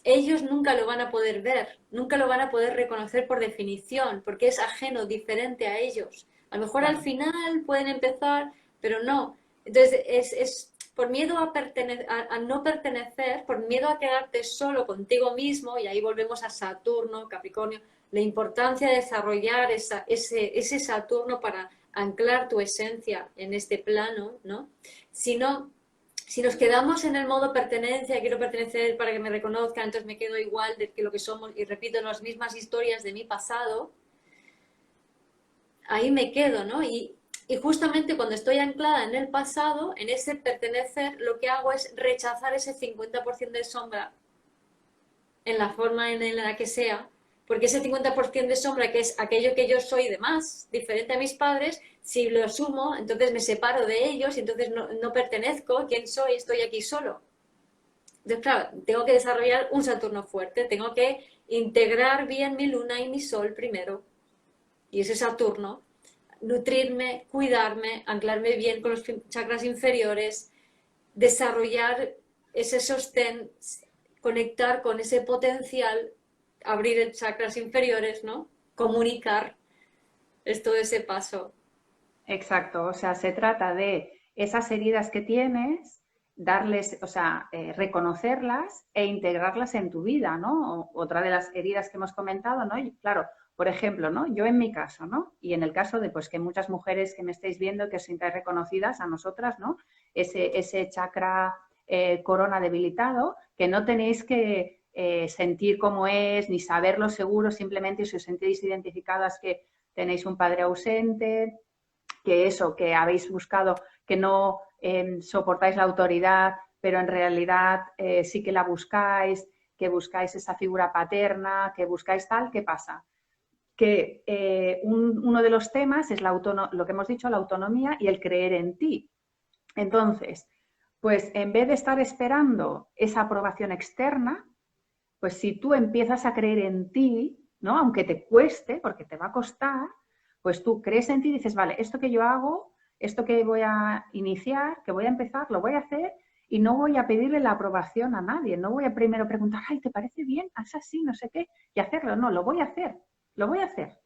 ellos nunca lo van a poder ver, nunca lo van a poder reconocer por definición, porque es ajeno, diferente a ellos. A lo mejor al Claro. final pueden empezar, pero no. Entonces es por miedo a no pertenecer, por miedo a quedarte solo contigo mismo, y ahí volvemos a Saturno, Capricornio, la importancia de desarrollar ese Saturno para anclar tu esencia en este plano, ¿no? Si no, si nos quedamos en el modo pertenencia, quiero pertenecer para que me reconozcan, entonces me quedo igual de que lo que somos y repito las mismas historias de mi pasado, ahí me quedo, ¿no? Y justamente cuando estoy anclada en el pasado, en ese pertenecer, lo que hago es rechazar ese 50% de sombra en la forma en la que sea, porque ese 50% de sombra, que es aquello que yo soy de más, diferente a mis padres, si lo sumo, entonces me separo de ellos y entonces no pertenezco, ¿quién soy? Estoy aquí solo. Entonces, claro, tengo que desarrollar un Saturno fuerte, tengo que integrar bien mi luna y mi sol primero, y ese Saturno, nutrirme, cuidarme, anclarme bien con los chakras inferiores, desarrollar ese sostén, conectar con ese potencial, abrir el chakras inferiores, ¿no? Comunicar, es todo ese paso. Exacto, o sea, se trata de esas heridas que tienes, darles, o sea, reconocerlas e integrarlas en tu vida, ¿no? Otra de las heridas que hemos comentado, ¿no? Y claro, por ejemplo, ¿no? Yo en mi caso, ¿no? Y en el caso de, pues, que muchas mujeres que me estáis viendo, que os sintáis reconocidas a nosotras, ¿no? Ese chakra corona debilitado, que no tenéis que sentir cómo es, ni saberlo seguro, simplemente si os sentís identificadas que tenéis un padre ausente, que eso, que habéis buscado, que no soportáis la autoridad, pero en realidad sí que la buscáis, que buscáis esa figura paterna, que buscáis tal, ¿qué pasa? Que uno de los temas es lo que hemos dicho, la autonomía y el creer en ti. Entonces, pues en vez de estar esperando esa aprobación externa, pues si tú empiezas a creer en ti, ¿no? Aunque te cueste, porque te va a costar, pues tú crees en ti y dices, vale, esto que yo hago, esto que voy a iniciar, que voy a empezar, lo voy a hacer y no voy a pedirle la aprobación a nadie. No voy a primero preguntar, ay, ¿te parece bien? Haz así, no sé qué, y hacerlo. No, lo voy a hacer, lo voy a hacer.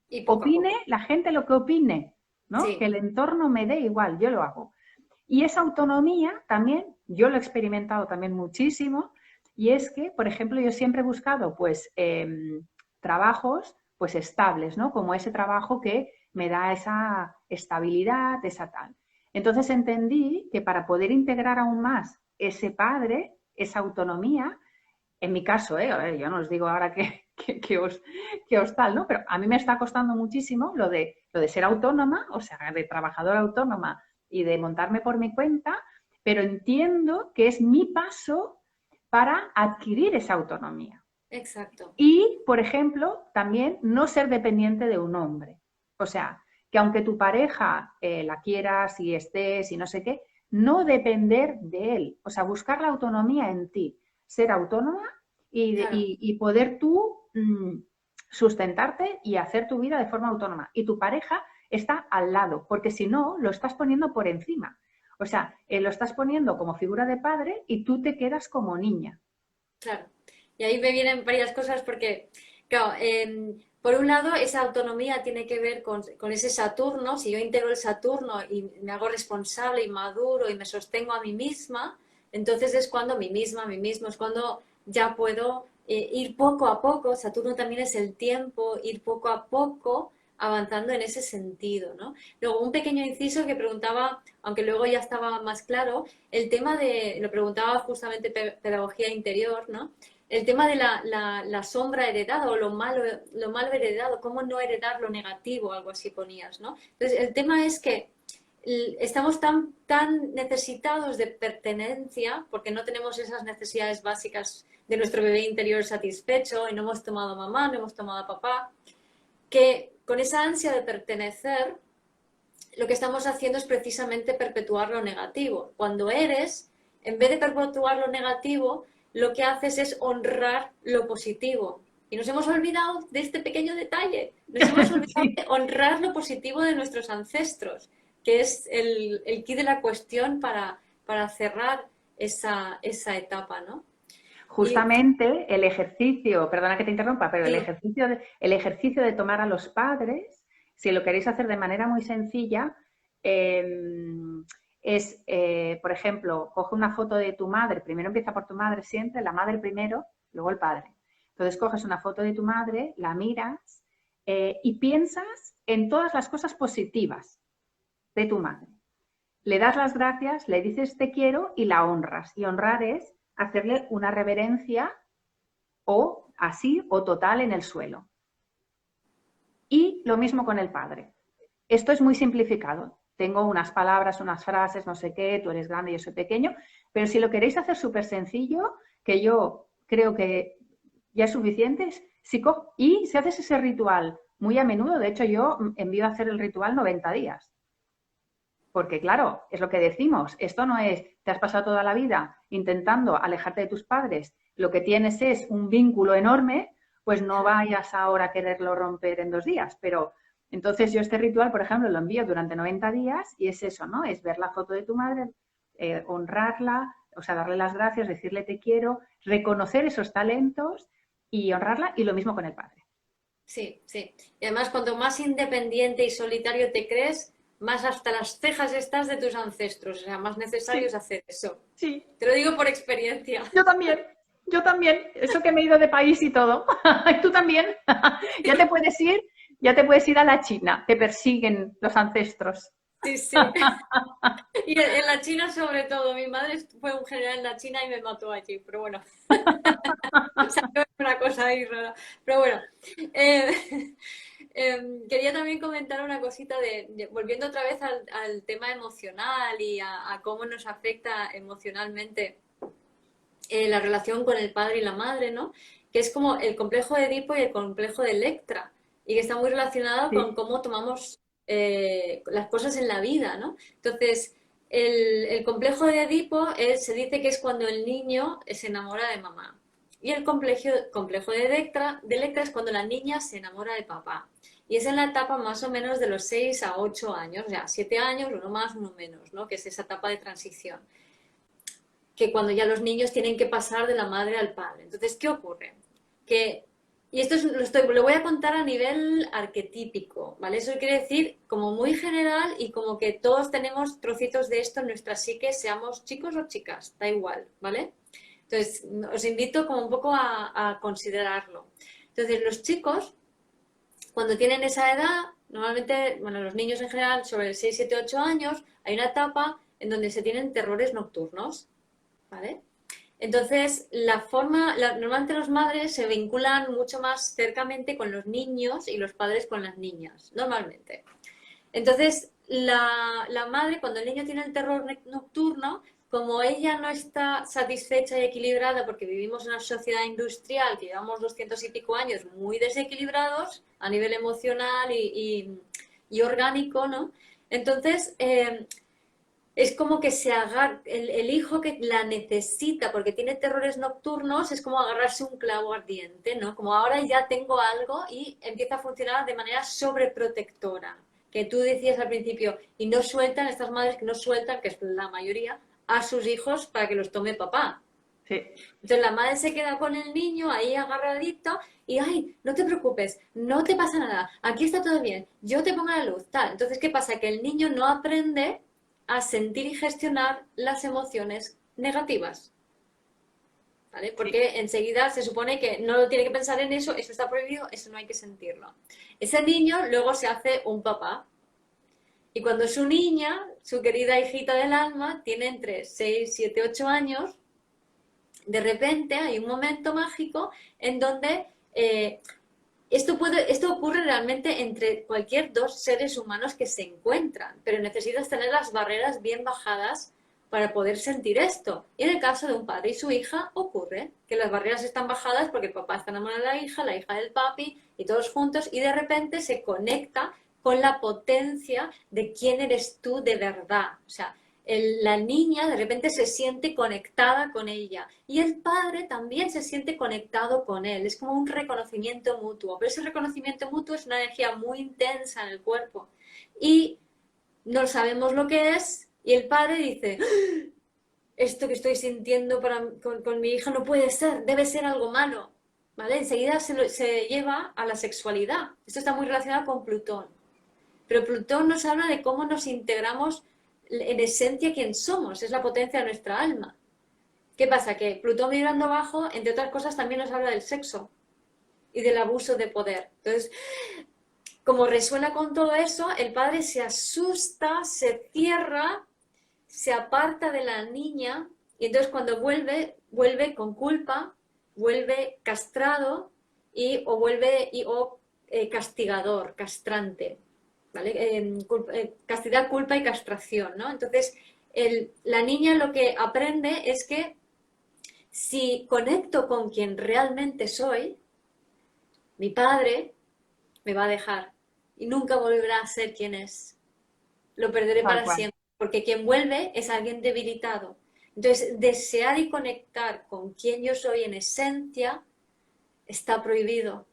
Y poco a Opine poco. la gente lo que opine, ¿no? Que Sí, el entorno me dé igual, yo lo hago. Y esa autonomía también, yo lo he experimentado también muchísimo, y es que, por ejemplo, yo siempre he buscado pues trabajos pues estables, ¿no? Como ese trabajo que me da esa estabilidad, esa tal. Entonces entendí que para poder integrar aún más ese padre, esa autonomía, en mi caso, a ver, yo no os digo ahora que os tal, ¿no? Pero a mí me está costando muchísimo lo de ser autónoma, o sea, de trabajadora autónoma y de montarme por mi cuenta, pero entiendo que es mi paso para adquirir esa autonomía. Exacto. Y, por ejemplo, también no ser dependiente de un hombre. O sea, que aunque tu pareja la quieras y estés y no sé qué, no depender de él. O sea, buscar la autonomía en ti. Ser autónoma Claro. y poder tú sustentarte y hacer tu vida de forma autónoma. Y tu pareja está al lado, porque si no, lo estás poniendo por encima. O sea, lo estás poniendo como figura de padre y tú te quedas como niña. Claro. Y ahí me vienen varias cosas porque, claro, por un lado, esa autonomía tiene que ver con ese Saturno. Si yo integro el Saturno y me hago responsable y maduro y me sostengo a mí misma, entonces es cuando mí mismo, es cuando ya puedo ir poco a poco. Saturno también es el tiempo, ir poco a poco avanzando en ese sentido, ¿no? Luego, un pequeño inciso que preguntaba, aunque luego ya estaba más claro, el tema de, lo preguntaba justamente pedagogía interior, ¿no? El tema de la sombra heredada o lo malo heredado, cómo no heredar lo negativo, algo así ponías, ¿no? Entonces, el tema es que estamos tan necesitados de pertenencia porque no tenemos esas necesidades básicas de nuestro bebé interior satisfecho y no hemos tomado a mamá, no hemos tomado a papá, que con esa ansia de pertenecer lo que estamos haciendo es precisamente perpetuar lo negativo. Cuando eres, en vez de perpetuar lo negativo, lo que haces es honrar lo positivo. Y nos hemos olvidado de este pequeño detalle. Nos hemos olvidado Sí. de honrar lo positivo de nuestros ancestros, que es el quid de la cuestión para cerrar esa etapa, ¿no? Y Justamente el ejercicio, perdona que te interrumpa, pero el sí, ejercicio de tomar a los padres, si lo queréis hacer de manera muy sencilla, es, por ejemplo, coge una foto de tu madre, primero empieza por tu madre siempre, la madre primero, luego el padre. Entonces coges una foto de tu madre, la miras y piensas en todas las cosas positivas de tu madre. Le das las gracias, le dices te quiero y la honras. Y honrar es hacerle una reverencia o así o total en el suelo. Y lo mismo con el padre. Esto es muy simplificado. Tengo unas palabras, unas frases, no sé qué, tú eres grande, yo soy pequeño, pero si lo queréis hacer súper sencillo, que yo creo que ya es suficiente, y si haces ese ritual muy a menudo, de hecho yo envío a hacer el ritual 90 días. Porque claro, es lo que decimos, esto no es, te has pasado toda la vida intentando alejarte de tus padres, lo que tienes es un vínculo enorme, pues no vayas ahora a quererlo romper en 2 días. Pero entonces yo este ritual, por ejemplo, lo envío durante 90 días y es eso, ¿no? Es ver la foto de tu madre, honrarla, o sea, darle las gracias, decirle te quiero, reconocer esos talentos y honrarla y lo mismo con el padre. sí, sí. Y además, cuanto más independiente y solitario te crees, más hasta las cejas estás de tus ancestros. O sea, más necesario es Sí, hacer eso. sí, Te lo digo por experiencia. yo también, yo también. Eso que me he ido de país y todo. Tú también. Ya te Sí, puedes ir, ya te puedes ir a la China. Te persiguen los ancestros. sí, sí. Y en la China sobre todo. Mi madre fue un general en la China y me mató allí. Pero bueno, salió una cosa ahí rara. Pero bueno. eh, quería también comentar una cosita volviendo otra vez al tema emocional y a cómo nos afecta emocionalmente la relación con el padre y la madre, ¿no? Que es como el complejo de Edipo y el complejo de Electra, y que está muy relacionado con Sí, cómo tomamos las cosas en la vida, ¿no? Entonces, el complejo de Edipo se dice que es cuando el niño se enamora de mamá. Y el complejo de Electra es cuando la niña se enamora de papá. Y es en la etapa más o menos de los 6 a 8 años, o sea, 7 años, uno más, uno menos, ¿no? Que es esa etapa de transición, que cuando ya los niños tienen que pasar de la madre al padre. Entonces, ¿qué ocurre? Que, y esto lo voy a contar a nivel arquetípico, ¿vale? Eso quiere decir como muy general y como que todos tenemos trocitos de esto en nuestra psique, seamos chicos o chicas, da igual, ¿vale? Entonces, os invito como un poco a considerarlo. Entonces, los chicos, cuando tienen esa edad, normalmente, bueno, los niños en general, sobre 6 7 8 años, hay una etapa en donde se tienen terrores nocturnos. ¿vale? Entonces, normalmente las madres se vinculan mucho más cercamente con los niños y los padres con las niñas, normalmente. Entonces, la madre, cuando el niño tiene el terror nocturno, como ella no está satisfecha y equilibrada, porque vivimos en una sociedad industrial que llevamos 200 y pico años muy desequilibrados a nivel emocional y orgánico, ¿no? Entonces, es como que se agarra, el hijo que la necesita porque tiene terrores nocturnos, es como agarrarse un clavo ardiente, ¿no? Como ahora ya tengo algo y empieza a funcionar de manera sobreprotectora. Que tú decías al principio, y no sueltan, estas madres que no sueltan, que es la mayoría, a sus hijos para que los tome papá. Sí. Entonces la madre se queda con el niño ahí agarradito y, ay, no te preocupes, no te pasa nada, aquí está todo bien, yo te pongo la luz, tal. Entonces, ¿qué pasa? Que el niño no aprende a sentir y gestionar las emociones negativas, ¿vale? Sí. Porque enseguida se supone que no lo tiene que pensar en eso, eso está prohibido, eso no hay que sentirlo. Ese niño luego se hace un papá. Y cuando su niña, su querida hijita del alma, tiene entre 6, 7, 8 años, de repente hay un momento mágico en donde esto ocurre realmente entre cualquier dos seres humanos que se encuentran, pero necesitas tener las barreras bien bajadas para poder sentir esto. Y en el caso de un padre y su hija ocurre que las barreras están bajadas porque el papá está enamorado de la hija del papi y todos juntos y de repente se conecta con la potencia de quién eres tú de verdad. O sea, la niña de repente se siente conectada con ella y el padre también se siente conectado con él. Es como un reconocimiento mutuo, pero ese reconocimiento mutuo es una energía muy intensa en el cuerpo y no sabemos lo que es y el padre dice, ¡ah! Esto que estoy sintiendo con mi hija no puede ser, debe ser algo malo. ¿Vale? Enseguida se lleva a la sexualidad. Esto está muy relacionado con Plutón. Pero Plutón nos habla de cómo nos integramos en esencia quién somos, es la potencia de nuestra alma. ¿Qué pasa? Que Plutón vibrando abajo, entre otras cosas, también nos habla del sexo y del abuso de poder. Entonces, como resuena con todo eso, el padre se asusta, se cierra, se aparta de la niña y entonces cuando vuelve con culpa, vuelve castrado o castigador, castrante. ¿Vale? Castidad, culpa y castración, ¿no? Entonces, la niña lo que aprende es que si conecto con quien realmente soy, mi padre me va a dejar y nunca volverá a ser quien es. Lo perderé Tal para cual. siempre, porque quien vuelve es alguien debilitado. Entonces, desear y conectar con quien yo soy en esencia está prohibido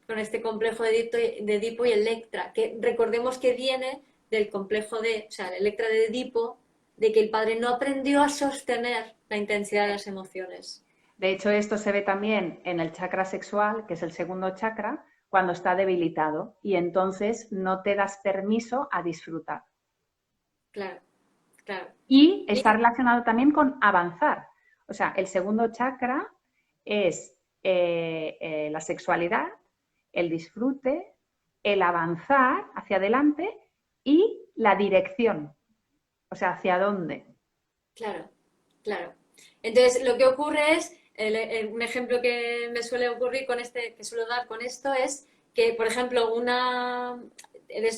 con este complejo de Edipo y Electra, que recordemos que viene del complejo o sea, Electra de Edipo, de que el padre no aprendió a sostener la intensidad de las emociones. De hecho, esto se ve también en el chakra sexual, que es el segundo chakra, cuando está debilitado y entonces no te das permiso a disfrutar. Claro, claro. Y está Y, relacionado también con avanzar. O sea, el segundo chakra es la sexualidad, el disfrute, el avanzar hacia adelante y la dirección. O sea, hacia dónde. claro, claro. Entonces, lo que ocurre es, un ejemplo que me suele ocurrir con que suelo dar con esto es que, por ejemplo,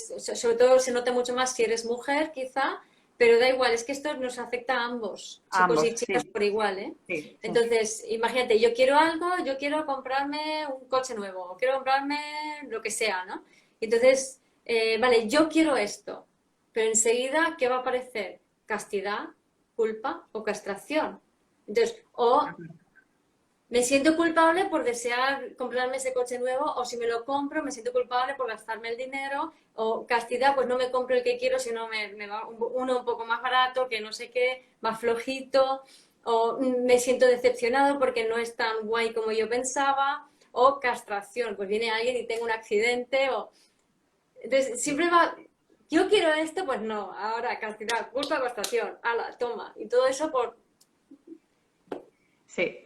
sobre todo se nota mucho más si eres mujer, quizá, pero da igual, es que esto nos afecta a ambos, A chicos y ambos, chicas sí. por igual, ¿eh? Sí, sí. Entonces, imagínate, yo quiero algo, yo quiero comprarme un coche nuevo, o quiero comprarme lo que sea, ¿no? Entonces, vale, yo quiero esto, pero enseguida, ¿qué va a aparecer? Castidad, culpa o castración. Entonces, o me siento culpable por desear comprarme ese coche nuevo, o si me lo compro, me siento culpable por gastarme el dinero, o castidad, pues no me compro el que quiero, sino me va uno un poco más barato, que no sé qué, más flojito, o me siento decepcionado porque no es tan guay como yo pensaba, o castración, pues viene alguien y tengo un accidente, o... Entonces, siempre va, yo quiero esto, pues no, ahora castidad, culpa, castración, ala, toma, y todo eso Sí.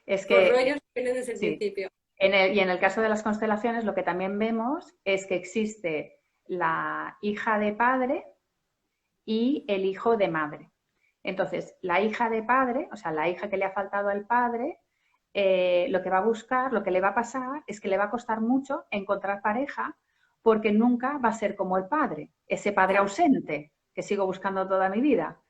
Es por que, rollos que vienen desde el sí. principio. Y en el caso de las constelaciones, lo que también vemos es que existe la hija de padre y el hijo de madre. Entonces, la hija de padre, o sea, la hija que le ha faltado al padre, lo que va a buscar, lo que le va a pasar es que le va a costar mucho encontrar pareja porque nunca va a ser como el padre, ese padre Claro, ausente que sigo buscando toda mi vida.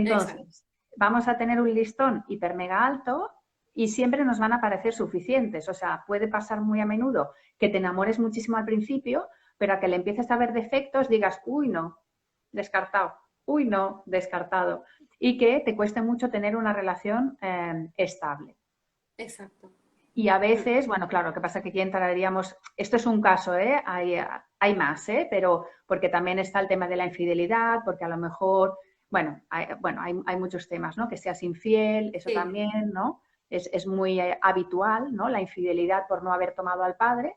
exacto, Entonces, vamos a tener un listón hiper mega alto y siempre nos van a parecer suficientes. O sea, puede pasar muy a menudo que te enamores muchísimo al principio, pero a que le empieces a ver defectos digas, uy, no, descartado, uy, no, descartado. Y que te cueste mucho tener una relación estable. exacto. Y a Mm, veces, bueno, claro, lo que pasa es que aquí entraríamos, esto es un caso, ¿eh? Hay más, ¿eh? Pero porque también está el tema de la infidelidad, porque a lo mejor, hay muchos temas, ¿no? Que seas infiel, eso sí, también, ¿no? Es muy habitual, ¿no? La infidelidad por no haber tomado al padre.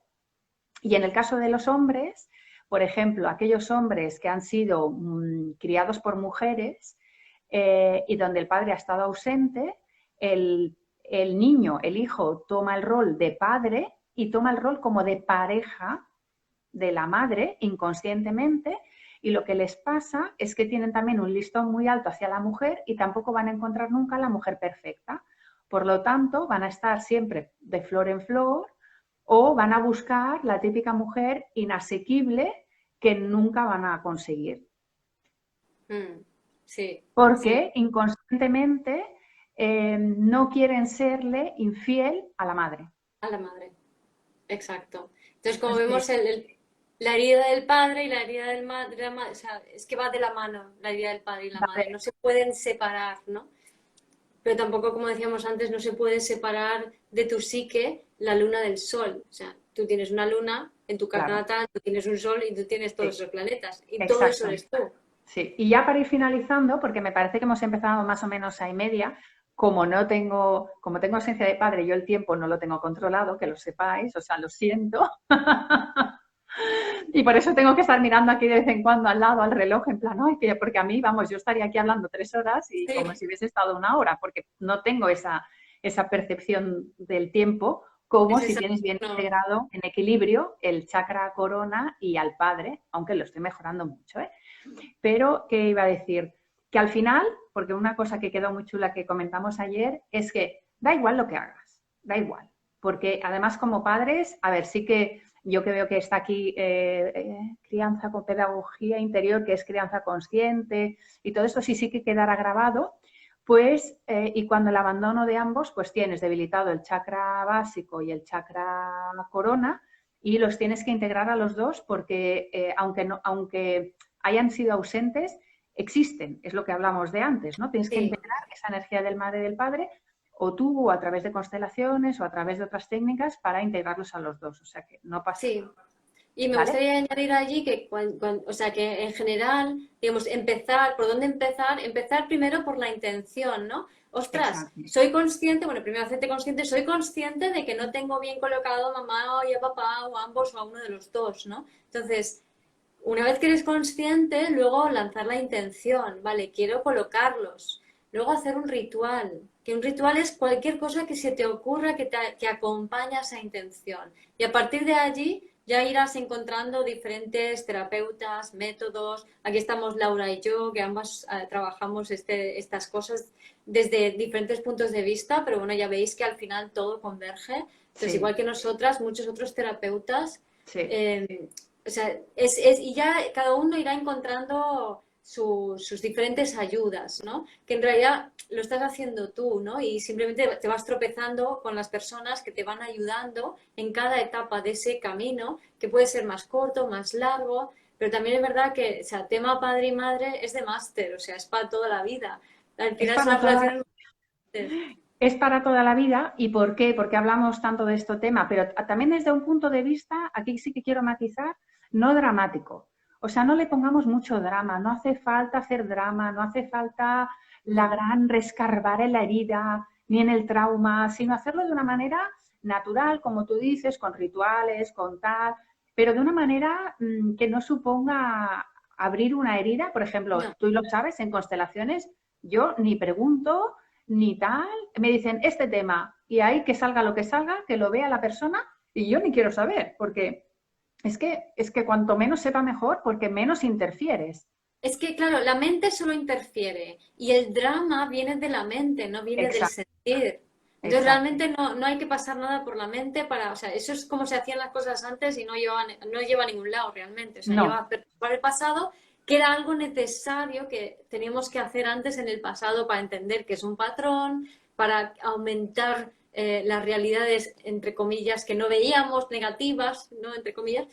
Y en el caso de los hombres, por ejemplo, aquellos hombres que han sido criados por mujeres y donde el padre ha estado ausente, el niño, el hijo, toma el rol de padre y toma el rol como de pareja de la madre inconscientemente y lo que les pasa es que tienen también un listón muy alto hacia la mujer y tampoco van a encontrar nunca la mujer perfecta. Por lo tanto, van a estar siempre de flor en flor o van a buscar la típica mujer inasequible que nunca van a conseguir. mm, sí, sí, Porque inconscientemente no quieren serle infiel a la madre. a la madre, exacto. Entonces, como Entonces, vemos la herida del padre y la herida del madre, o sea, es que va de la mano la herida del padre y la madre, no se pueden separar, ¿no? Pero tampoco, como decíamos antes, no se puede separar de tu psique la luna del sol. O sea, tú tienes una luna en tu carta claro, natal, tú tienes un sol y tú tienes todos sí, esos planetas. Y todo eso exacto. eres tú. Sí, y ya para ir finalizando, porque me parece que hemos empezado más o menos a y media, como tengo ausencia de padre, yo el tiempo no lo tengo controlado, que lo sepáis, o sea, lo siento. Y por eso tengo que estar mirando aquí de vez en cuando al lado al reloj, en plan, ay, porque a mí, vamos, yo estaría aquí hablando 3 horas y como Sí, si hubiese estado 1 hora, porque no tengo esa percepción del tiempo, como es si esa. tienes bien No, integrado en equilibrio el chakra corona y al padre, aunque lo estoy mejorando mucho, ¿eh? Pero, ¿qué iba a decir? Que al final, porque una cosa que quedó muy chula que comentamos ayer, es que da igual lo que hagas, da igual. Porque además como padres, a ver, sí que yo que veo que está aquí crianza con pedagogía interior, que es crianza consciente, y todo esto sí que quedará grabado, pues, y cuando el abandono de ambos, pues tienes debilitado el chakra básico y el chakra corona, y los tienes que integrar a los dos porque aunque hayan sido ausentes, existen, es lo que hablamos de antes, ¿no? Tienes que sí, integrar esa energía del madre y del padre, o tú, o a través de constelaciones, o a través de otras técnicas, para integrarlos a los dos. O sea que no pasa sí. nada, Y me ¿vale? gustaría añadir allí que, o sea, que en general, digamos, empezar, ¿por dónde empezar? Empezar primero por la intención, ¿no? Ostras, Exacto. soy consciente, bueno, primero hacerte consciente, soy consciente de que no tengo bien colocado a mamá o a papá o a ambos o a uno de los dos, ¿no? Entonces, una vez que eres consciente, luego lanzar la intención, vale, quiero colocarlos. Luego hacer un ritual, que un ritual es cualquier cosa que se te ocurra que acompaña esa intención. Y a partir de allí ya irás encontrando diferentes terapeutas, métodos. Aquí estamos Laura y yo, que ambas trabajamos estas cosas desde diferentes puntos de vista, pero bueno, ya veis que al final todo converge. Entonces, Sí, igual que nosotras, muchos otros terapeutas sí. eh, o sea, y ya cada uno irá encontrando sus diferentes ayudas, ¿no? Que en realidad lo estás haciendo tú, ¿no? Y simplemente te vas tropezando con las personas que te van ayudando en cada etapa de ese camino, que puede ser más corto, más largo, pero también es verdad que, o sea, tema padre y madre es de máster, o sea, es para toda la vida. Al Es final son para las toda, relaciones máster. es para toda la vida. ¿Y por qué? Porque hablamos tanto de este tema, pero también desde un punto de vista, aquí sí que quiero matizar, no dramático. O sea, no le pongamos mucho drama, no hace falta hacer drama, no hace falta la No, gran rescarbar en la herida ni en el trauma, sino hacerlo de una manera natural, como tú dices, con rituales, con tal, pero de una manera que no suponga abrir una herida. Por ejemplo, no, tú lo sabes, en constelaciones yo ni pregunto ni tal, me dicen este tema y ahí que salga lo que salga, que lo vea la persona y yo ni quiero saber, porque es que cuanto menos sepa mejor, porque menos interfieres. Es que, claro, la mente solo interfiere y el drama viene de la mente, no viene del Exacto, sentir. Entonces, exacto. realmente no hay que pasar nada por la mente para, o sea, eso es como se hacían las cosas antes y no lleva a ningún lado realmente. O sea, lleva No, a perpetuar el pasado, que era algo necesario que teníamos que hacer antes en el pasado para entender que es un patrón, para aumentar las realidades, entre comillas, que no veíamos, negativas, ¿no? Entre comillas,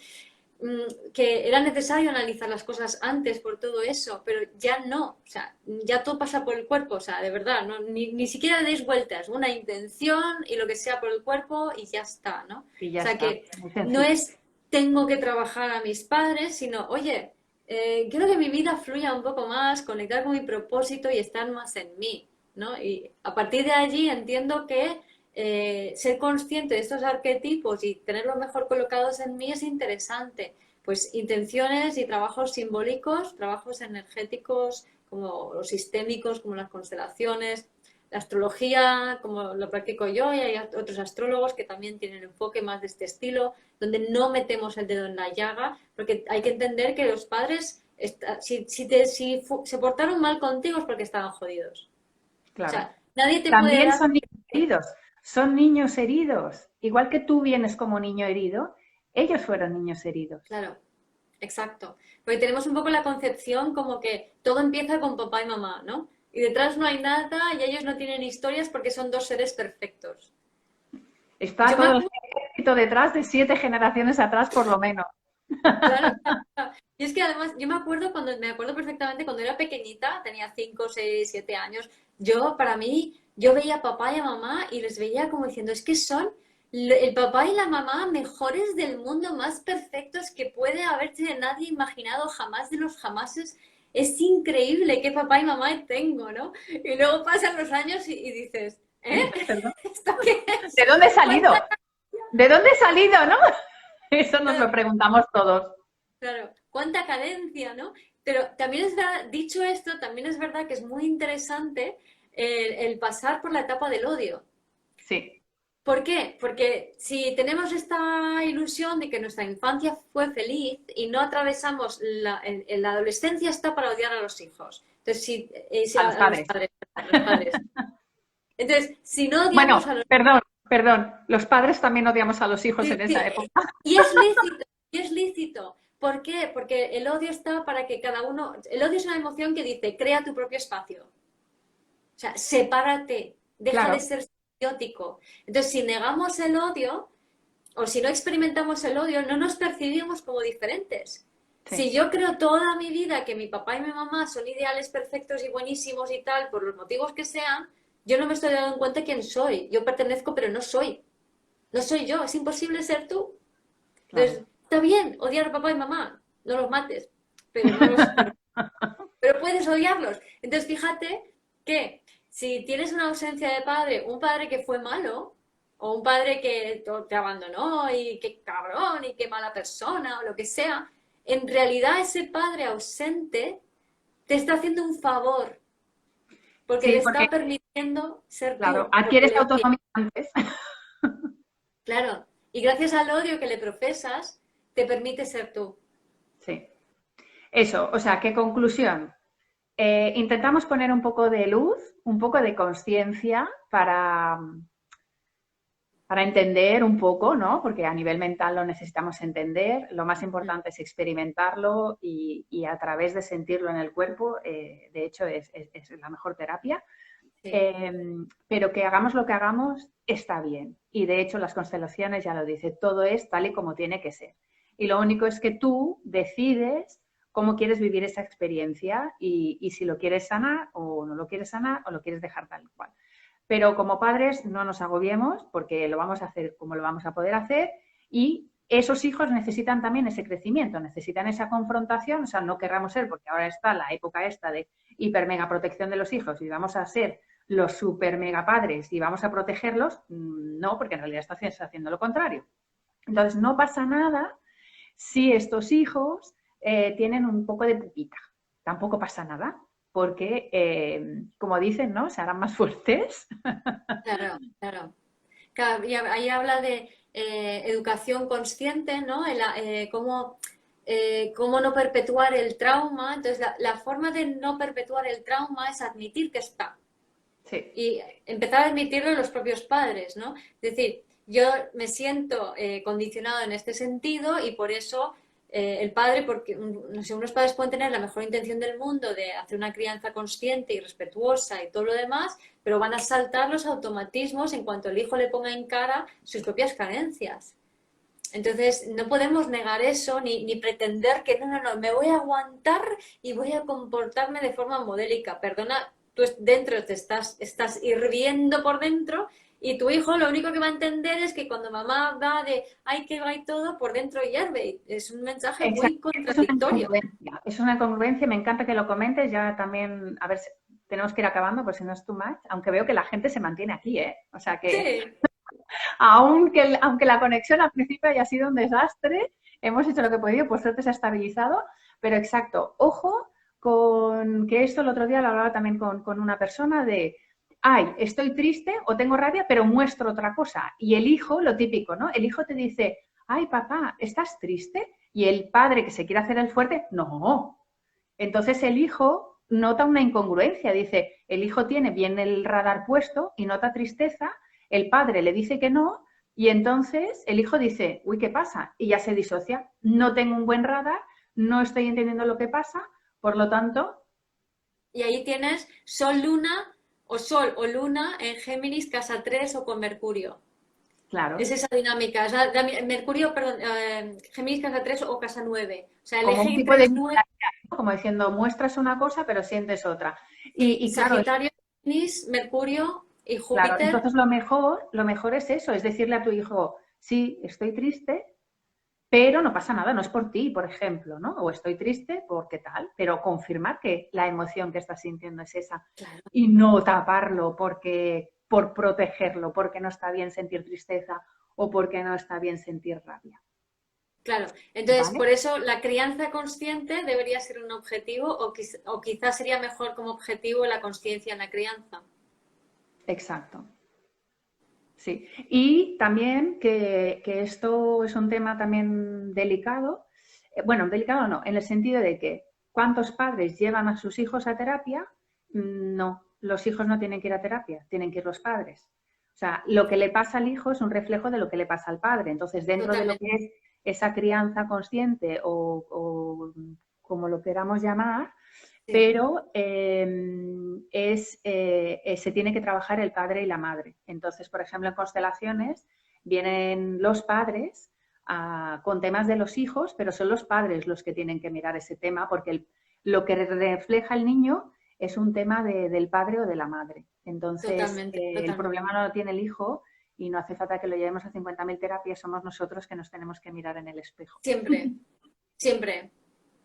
que era necesario analizar las cosas antes por todo eso, pero ya no, o sea, ya todo pasa por el cuerpo, o sea, de verdad, no, ni siquiera deis vueltas, una intención y lo que sea por el cuerpo y ya está, ¿no? y O ya sea, está, que muy no sencillo. es tengo que trabajar a mis padres, sino, oye, quiero que mi vida fluya un poco más, conectar con mi propósito y estar más en mí, ¿no? Y a partir de allí entiendo que ser consciente de estos arquetipos y tenerlos mejor colocados en mí es interesante. Pues intenciones y trabajos simbólicos, trabajos energéticos, como los sistémicos, como las constelaciones, la astrología, como lo practico yo, y hay otros astrólogos que también tienen enfoque más de este estilo, donde no metemos el dedo en la llaga, porque hay que entender que los padres, si se portaron mal contigo es porque estaban jodidos. O Claro. sea, nadie te puede También dar. son niños heridos, son niños heridos. Igual que tú vienes como niño herido, ellos fueron niños heridos. Claro, exacto. Porque tenemos un poco la concepción como que todo empieza con papá y mamá, ¿no? Y detrás no hay nada y ellos no tienen historias porque son dos seres perfectos. Está Yo me todo el acuerdo, ejército detrás de 7 generaciones atrás, por lo menos. claro, claro, claro. Y es que además yo me acuerdo perfectamente cuando era pequeñita, tenía 5, 6, 7 años, para mí, yo veía a papá y a mamá y les veía como diciendo, es que son el papá y la mamá mejores del mundo, más perfectos que puede haberse nadie imaginado jamás de los jamases. Es increíble qué papá y mamá tengo, ¿no? Y luego pasan los años y dices, Y ¿eh? dices, perdón, ¿Esto qué es? ¿de dónde he ¿Cuánta? salido? ¿De dónde he salido, no? Eso nos lo preguntamos todos. Claro, cuánta cadencia, ¿no? Pero también es verdad, dicho esto, también es verdad que es muy interesante el pasar por la etapa del odio. Sí, ¿Por qué? Porque si tenemos esta ilusión de que nuestra infancia fue feliz y no atravesamos en la adolescencia está para odiar a los hijos. Entonces, a los padres. a los padres. Entonces, si no Bueno, odiamos a los. perdón, perdón. Los padres también odiamos a los hijos en Sí, esa sí, época. y es lícito, y es lícito. ¿Por qué? Porque el odio está para que cada uno. El odio es una emoción que dice, crea tu propio espacio. O sea, sepárate, deja de Claro, ser simbiótico. Entonces, si negamos el odio, o si no experimentamos el odio, no nos percibimos como diferentes. Si sí, yo creo toda mi vida que mi papá y mi mamá son ideales, perfectos y buenísimos y tal, por los motivos que sean, yo no me estoy dando cuenta quién soy. Yo pertenezco, pero no soy. No soy yo, es imposible ser tú. claro. Entonces, está bien odiar a papá y mamá, no los mates, pero no los, pero puedes odiarlos. Entonces, fíjate que si tienes una ausencia de padre, un padre que fue malo, o un padre que te abandonó y qué cabrón y qué mala persona o lo que sea, en realidad ese padre ausente te está haciendo un favor porque te Sí, porque, está permitiendo ser claro, tú, porque adquieres le odias. autonomía antes. Claro, y gracias al odio que le profesas, te permite ser tú. Sí. Eso, o sea, ¿qué conclusión? Intentamos poner un poco de luz, un poco de conciencia para entender un poco, ¿no? Porque a nivel mental lo necesitamos entender. Lo más importante es experimentarlo y a través de sentirlo en el cuerpo, de hecho, es la mejor terapia. Sí. Pero que hagamos lo que hagamos está bien. Y de hecho las constelaciones ya lo dicen, todo es tal y como tiene que ser. Y lo único es que tú decides cómo quieres vivir esa experiencia y si lo quieres sanar o no lo quieres sanar o lo quieres dejar tal cual. Pero como padres no nos agobiemos porque lo vamos a hacer como lo vamos a poder hacer y esos hijos necesitan también ese crecimiento, necesitan esa confrontación, o sea, no querramos ser, porque ahora está la época esta de hiper mega protección de los hijos y vamos a ser los super mega padres y vamos a protegerlos, no, porque en realidad estás haciendo lo contrario. Entonces, no pasa nada si estos hijos tienen un poco de pupita. Tampoco pasa nada, porque, como dicen, ¿no? Se harán más fuertes. Claro, claro. Claro, y ahí habla de educación consciente, ¿no? Cómo cómo no perpetuar el trauma. Entonces, la forma de no perpetuar el trauma es admitir que está. Sí. Y empezar a admitirlo los propios padres, ¿no? Es decir, yo me siento condicionado en este sentido y por eso el padre, porque no sé, unos padres pueden tener la mejor intención del mundo de hacer una crianza consciente y respetuosa y todo lo demás, pero van a saltar los automatismos en cuanto el hijo le ponga en cara sus propias carencias. Entonces, no podemos negar eso ni pretender que no, me voy a aguantar y voy a comportarme de forma modélica. Perdona, tú dentro estás hirviendo por dentro y tu hijo lo único que va a entender es que cuando mamá va de ay que va y todo, por dentro hierve. Es un mensaje muy Exacto. Es una contradictorio. incongruencia. Es una congruencia. Me encanta que lo comentes. Ya también, a ver, tenemos que ir acabando, pues si no es too much. Aunque veo que la gente se mantiene aquí, ¿eh? O sea que Sí, aunque la conexión al principio haya sido un desastre, hemos hecho lo que he podido, por suerte se ha estabilizado, pero exacto, ojo con que esto el otro día lo hablaba también con una persona de, ay, estoy triste o tengo rabia, pero muestro otra cosa. Y el hijo, lo típico, ¿no? El hijo te dice, ay, papá, ¿estás triste? Y el padre que se quiere hacer el fuerte, no. Entonces el hijo nota una incongruencia, dice, el hijo tiene bien el radar puesto y nota tristeza, el padre le dice que no y entonces el hijo dice, uy, ¿qué pasa? Y ya se disocia, no tengo un buen radar, no estoy entendiendo lo que pasa, por lo tanto, y ahí tienes Sol o Luna en Géminis, casa 3 o con Mercurio. Es claro, esa dinámica. O sea, Mercurio, perdón, Géminis casa 3 o casa 9. O sea, el como eje un tipo entre de los 9. bipolaridad, ¿no? Como diciendo, muestras una cosa pero sientes otra. Sí, Y claro, Sagitario, Géminis, Mercurio y claro, Júpiter. entonces lo mejor es eso, es decirle a tu hijo, sí, estoy triste, pero no pasa nada, no es por ti, por ejemplo, ¿no? O estoy triste porque tal, pero confirmar que la emoción que estás sintiendo es esa Claro, y no taparlo porque por protegerlo, porque no está bien sentir tristeza o porque no está bien sentir rabia, claro. Entonces, ¿vale? por eso la crianza consciente debería ser un objetivo o quizás sería mejor como objetivo la conciencia en la crianza. Exacto. Sí, y también que esto es un tema también delicado, bueno, delicado no, en el sentido de que ¿cuántos padres llevan a sus hijos a terapia? No, los hijos no tienen que ir a terapia, tienen que ir los padres. O sea, lo que le pasa al hijo es un reflejo de lo que le pasa al padre. Entonces, dentro de lo que Totalmente. es esa crianza consciente o como lo queramos llamar, Sí. pero se tiene que trabajar el padre y la madre. Entonces, por ejemplo, en constelaciones vienen los padres con temas de los hijos, pero son los padres los que tienen que mirar ese tema porque lo que refleja el niño es un tema del padre o de la madre. Entonces, Totalmente, el totalmente. problema no lo tiene el hijo y no hace falta que lo llevemos a 50.000 terapias, somos nosotros que nos tenemos que mirar en el espejo. Siempre, siempre.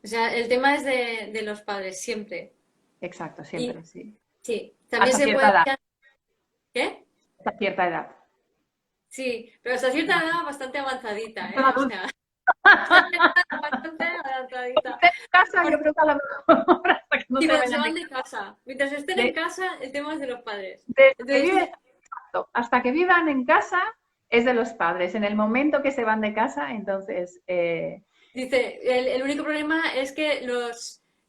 O sea, el tema es de los padres, siempre. Exacto, Y siempre, sí. sí, también Hasta se cierta puede... edad, ¿Qué? hasta cierta edad. Sí, pero hasta cierta edad bastante avanzadita, Son ¿eh? O adultos. sea, bastante avanzadita. En casa, yo Porque creo que a lo mejor hasta que no sí, se cuando se vayan van de casa. Mientras estén en de, casa, el tema es de los padres. desde que Entonces, viven, hasta que vivan en casa es de los padres. En el momento que se van de casa, entonces, dice, el único problema es que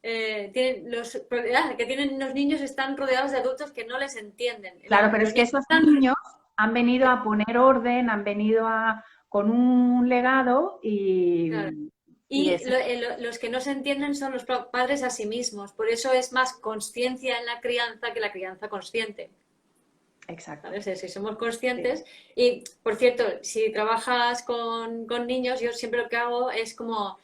que tienen los niños están rodeados de adultos que no les entienden. claro, pero Los es que niños esos están... niños han venido a poner orden, han venido con un legado Claro. y Y es los que no se entienden son los padres a sí mismos. Por eso es más conciencia en la crianza que la crianza consciente. exacto. ¿Sabes? Si somos Sí. conscientes. Y, por cierto, si trabajas con niños, yo siempre lo que hago es como,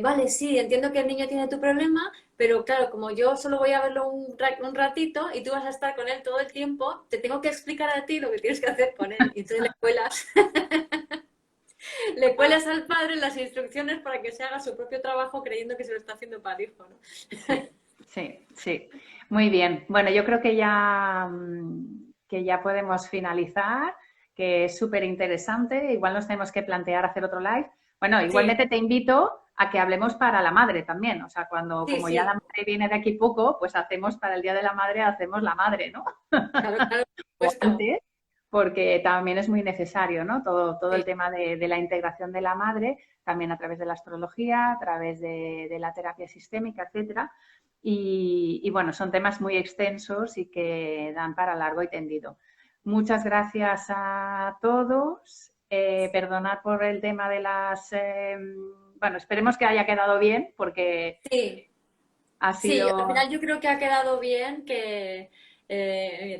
vale, sí, entiendo que el niño tiene tu problema, pero claro, como yo solo voy a verlo un ratito y tú vas a estar con él todo el tiempo, te tengo que explicar a ti lo que tienes que hacer con él. Y entonces le cuelas, le cuelas al padre las instrucciones para que se haga su propio trabajo creyendo que se lo está haciendo para el hijo, ¿no? Sí, sí, sí. Muy bien. Bueno, yo creo que ya podemos finalizar, que es súper interesante. Igual nos tenemos que plantear hacer otro live. Bueno, Sí, igualmente te invito a que hablemos para la madre también. O sea, sí, como ya la sí, madre viene de aquí poco, pues hacemos para el Día de la Madre, hacemos la madre, ¿no? claro, claro, O por supuesto. antes. porque también es muy necesario, ¿no? Todo el Sí, tema de la integración de la madre, también a través de la astrología, a través de la terapia sistémica, etcétera. Y bueno, son temas muy extensos y que dan para largo y tendido. Muchas gracias a todos. Perdonad por el tema de las... bueno, esperemos que haya quedado bien porque sí, ha sí, al sido... final yo creo que ha quedado bien, que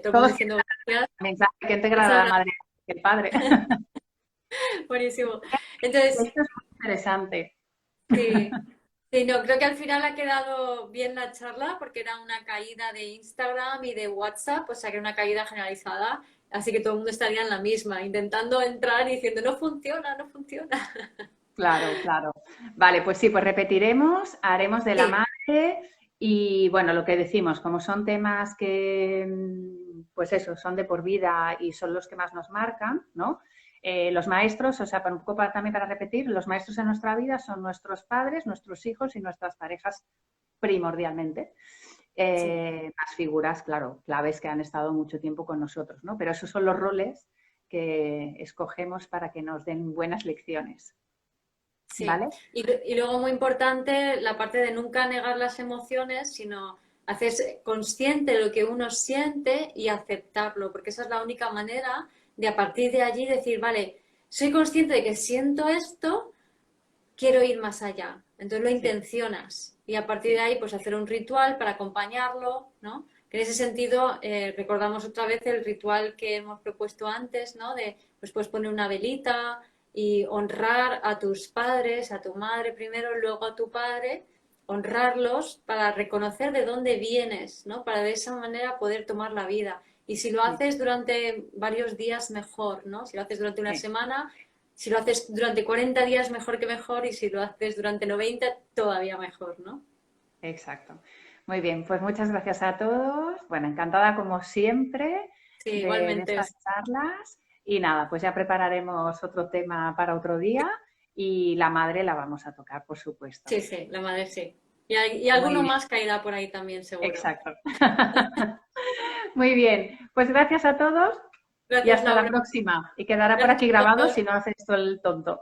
todo el mundo Todos diciendo gracias. quieren mensaje que integrar a Muchas la madre gracias, y el padre. buenísimo. Entonces, Esto es muy interesante. sí, sí, no, creo que al final ha quedado bien la charla porque era una caída de Instagram y de WhatsApp, o sea que era una caída generalizada, así que todo el mundo estaría en la misma, intentando entrar y diciendo, no funciona, no funciona. Claro, claro. Vale, pues sí, pues repetiremos, haremos de la Sí, madre y bueno, lo que decimos, como son temas que, pues eso, son de por vida y son los que más nos marcan, ¿no? Los maestros, o sea, para un poco también para repetir, los maestros en nuestra vida son nuestros padres, nuestros hijos y nuestras parejas primordialmente. sí. Más figuras, claro, claves que han estado mucho tiempo con nosotros, ¿no? Pero esos son los roles que escogemos para que nos den buenas lecciones. Sí, ¿Vale? y luego muy importante la parte de nunca negar las emociones, sino hacerse consciente de lo que uno siente y aceptarlo, porque esa es la única manera de a partir de allí decir, vale, soy consciente de que siento esto, quiero ir más allá. Entonces lo Sí, intencionas y a partir de sí, ahí pues hacer un ritual para acompañarlo, ¿no? Que en ese sentido recordamos otra vez el ritual que hemos propuesto antes, ¿no? De pues puedes poner una velita y honrar a tus padres, a tu madre primero, luego a tu padre, honrarlos para reconocer de dónde vienes, ¿no? Para de esa manera poder tomar la vida. Y si lo sí, haces durante varios días, mejor, ¿no? Si lo haces durante una sí, semana, si lo haces durante 40 días, mejor que mejor, y si lo haces durante 90, todavía mejor, ¿no? exacto. Muy bien, pues muchas gracias a todos. Bueno, encantada como siempre Sí, de igualmente. estas charlas. Y nada, pues ya prepararemos otro tema para otro día y la madre la vamos a tocar, por supuesto. Sí, sí, la madre sí. Y Muy alguno bien, más caerá por ahí también, seguro. exacto. Muy bien, pues gracias a todos y Gracias, hasta la Laura. próxima. Y quedará por Gracias aquí a grabado todos. si no haces esto el tonto.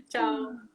Chao.